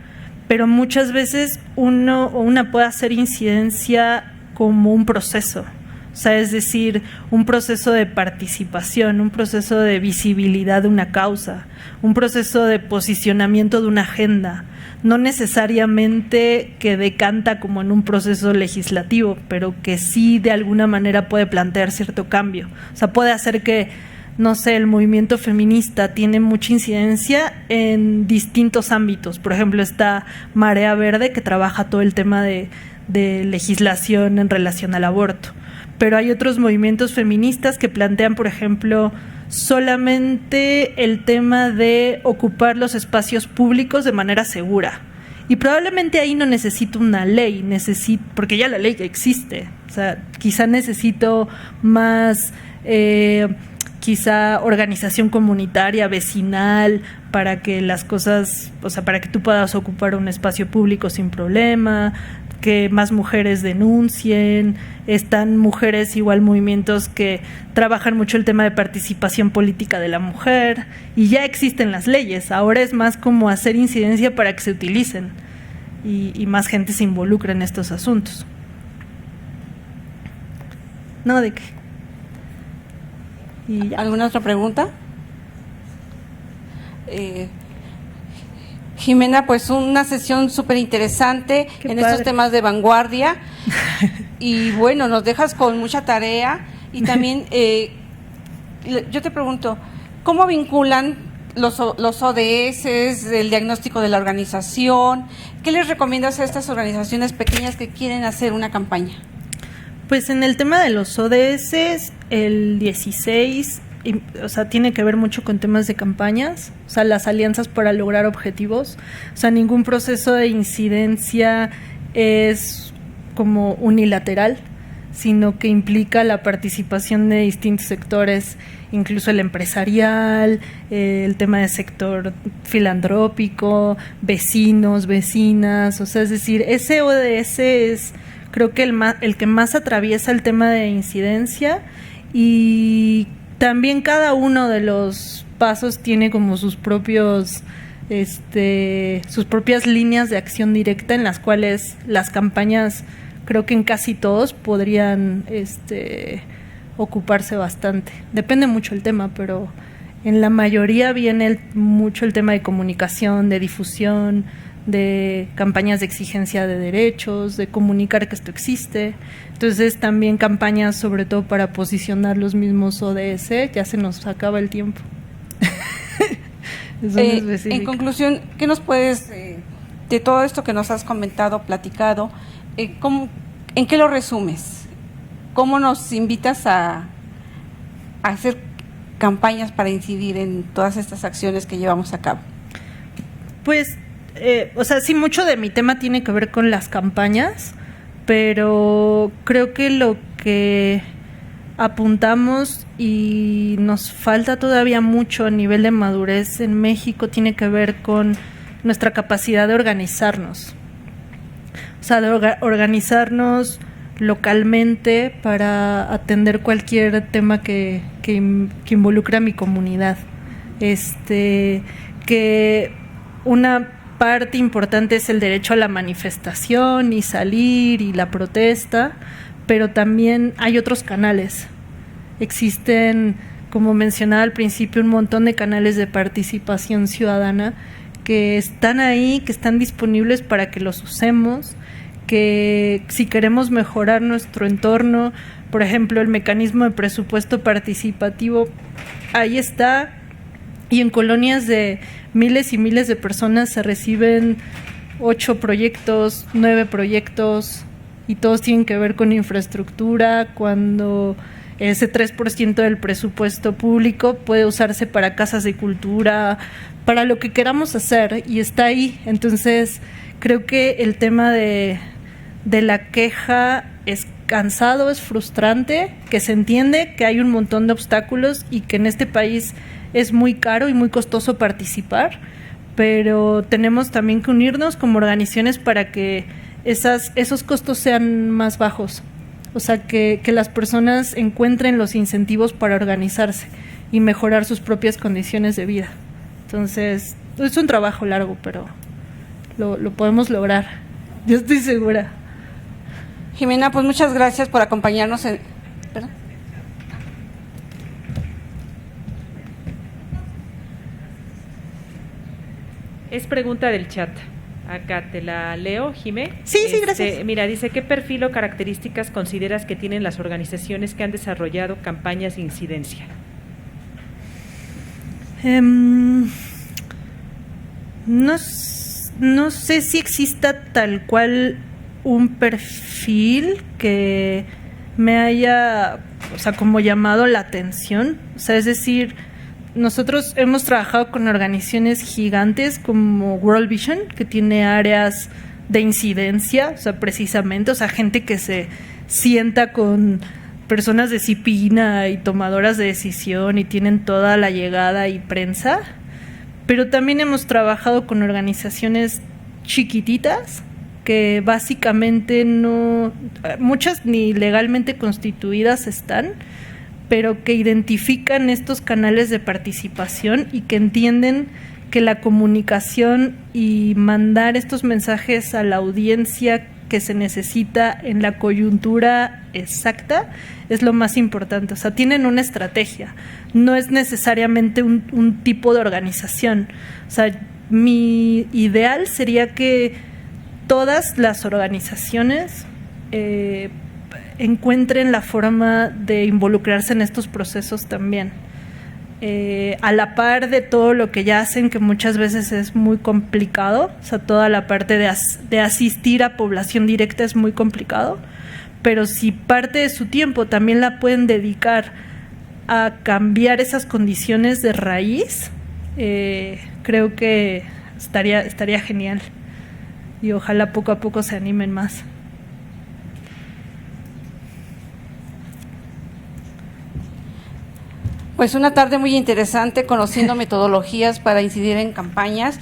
pero muchas veces una puede hacer incidencia como un proceso, o sea, es decir, un proceso de participación, un proceso de visibilidad de una causa, un proceso de posicionamiento de una agenda, no necesariamente que decanta como en un proceso legislativo, pero que sí de alguna manera puede plantear cierto cambio. O sea, puede hacer que, no sé, el movimiento feminista tiene mucha incidencia en distintos ámbitos. Por ejemplo, está Marea Verde, que trabaja todo el tema de legislación en relación al aborto. Pero hay otros movimientos feministas que plantean, por ejemplo, solamente el tema de ocupar los espacios públicos de manera segura. Y probablemente ahí no necesito una ley, porque ya la ley existe. O sea, quizá necesito más, quizá organización comunitaria, vecinal, para que las cosas, o sea, para que tú puedas ocupar un espacio público sin problema, que más mujeres denuncien. Están mujeres, igual movimientos que trabajan mucho el tema de participación política de la mujer, y ya existen las leyes. Ahora es más como hacer incidencia para que se utilicen y más gente se involucre en estos asuntos. No, ¿de qué? Y ya. ¿Alguna otra pregunta? Jimena, pues una sesión súper interesante en estos temas de vanguardia y bueno, nos dejas con mucha tarea y también yo te pregunto, ¿cómo vinculan los ODS, el diagnóstico de la organización? ¿Qué les recomiendas a estas organizaciones pequeñas que quieren hacer una campaña? Pues en el tema de los ODS, el 16, o sea, tiene que ver mucho con temas de campañas, o sea, las alianzas para lograr objetivos. O sea, ningún proceso de incidencia es como unilateral, sino que implica la participación de distintos sectores, incluso el empresarial, el tema del sector filantrópico, vecinos, vecinas. O sea, es decir, ese ODS es, creo que el que más atraviesa el tema de incidencia, y también cada uno de los pasos tiene como sus propias líneas de acción directa, en las cuales las campañas, creo que en casi todos podrían ocuparse bastante. Depende mucho el tema, pero en la mayoría viene mucho el tema de comunicación, de difusión, de campañas de exigencia de derechos, de comunicar que esto existe. Entonces también campañas sobre todo para posicionar los mismos ODS. Ya se nos acaba el tiempo. En conclusión, ¿qué nos puedes, de todo esto que nos has comentado, platicado, en qué lo resumes? ¿Cómo nos invitas a hacer campañas para incidir en todas estas acciones que llevamos a cabo? Pues, sí, mucho de mi tema tiene que ver con las campañas, pero creo que lo que apuntamos y nos falta todavía mucho a nivel de madurez en México tiene que ver con nuestra capacidad de organizarnos. O sea, de organizarnos localmente para atender cualquier tema que involucre a mi comunidad. Que una parte importante es el derecho a la manifestación y salir y la protesta, pero también hay otros canales. Existen, como mencionaba al principio, un montón de canales de participación ciudadana que están ahí, que están disponibles para que los usemos, que si queremos mejorar nuestro entorno, por ejemplo, el mecanismo de presupuesto participativo, ahí está, y en colonias de miles y miles de personas se reciben 8 proyectos, 9 proyectos, y todos tienen que ver con infraestructura, cuando ese 3% del presupuesto público puede usarse para casas de cultura, para lo que queramos hacer, y está ahí. Entonces, creo que el tema de la queja es cansado, es frustrante, que se entiende que hay un montón de obstáculos y que en este país es muy caro y muy costoso participar, pero tenemos también que unirnos como organizaciones para que esos costos sean más bajos. O sea, que las personas encuentren los incentivos para organizarse y mejorar sus propias condiciones de vida. Entonces, es un trabajo largo, pero lo podemos lograr. Yo estoy segura. Jimena, pues muchas gracias por acompañarnos en... ¿Perdón? Es pregunta del chat. Acá te la leo, Jimé. Sí, gracias. Mira, dice, ¿qué perfil o características consideras que tienen las organizaciones que han desarrollado campañas de incidencia? No sé si exista tal cual un perfil que me haya, como llamado la atención. O sea, es decir, nosotros hemos trabajado con organizaciones gigantes como World Vision, que tiene áreas de incidencia, precisamente, gente que se sienta con personas de CIPINA y tomadoras de decisión y tienen toda la llegada y prensa, pero también hemos trabajado con organizaciones chiquititas que básicamente muchas ni legalmente constituidas están, pero que identifican estos canales de participación y que entienden que la comunicación y mandar estos mensajes a la audiencia que se necesita en la coyuntura exacta es lo más importante. O sea, tienen una estrategia, no es necesariamente un tipo de organización. O sea, mi ideal sería que todas las organizaciones encuentren la forma de involucrarse en estos procesos también, a la par de todo lo que ya hacen, que muchas veces es muy complicado. O sea, toda la parte de asistir a población directa es muy complicado, pero si parte de su tiempo también la pueden dedicar a cambiar esas condiciones de raíz, creo que estaría genial, y ojalá poco a poco se animen más. Pues una tarde muy interesante, conociendo metodologías para incidir en campañas,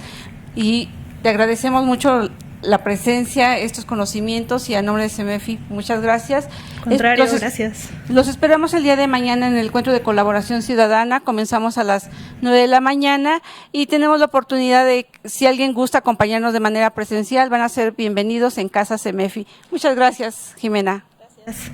y te agradecemos mucho la presencia, estos conocimientos, y a nombre de CEMEFI, muchas gracias. Contrario, gracias. Los esperamos el día de mañana en el encuentro de colaboración ciudadana. Comenzamos a las 9 de la mañana y tenemos la oportunidad de, si alguien gusta acompañarnos de manera presencial, van a ser bienvenidos en Casa CEMEFI. Muchas gracias, Jimena. Gracias.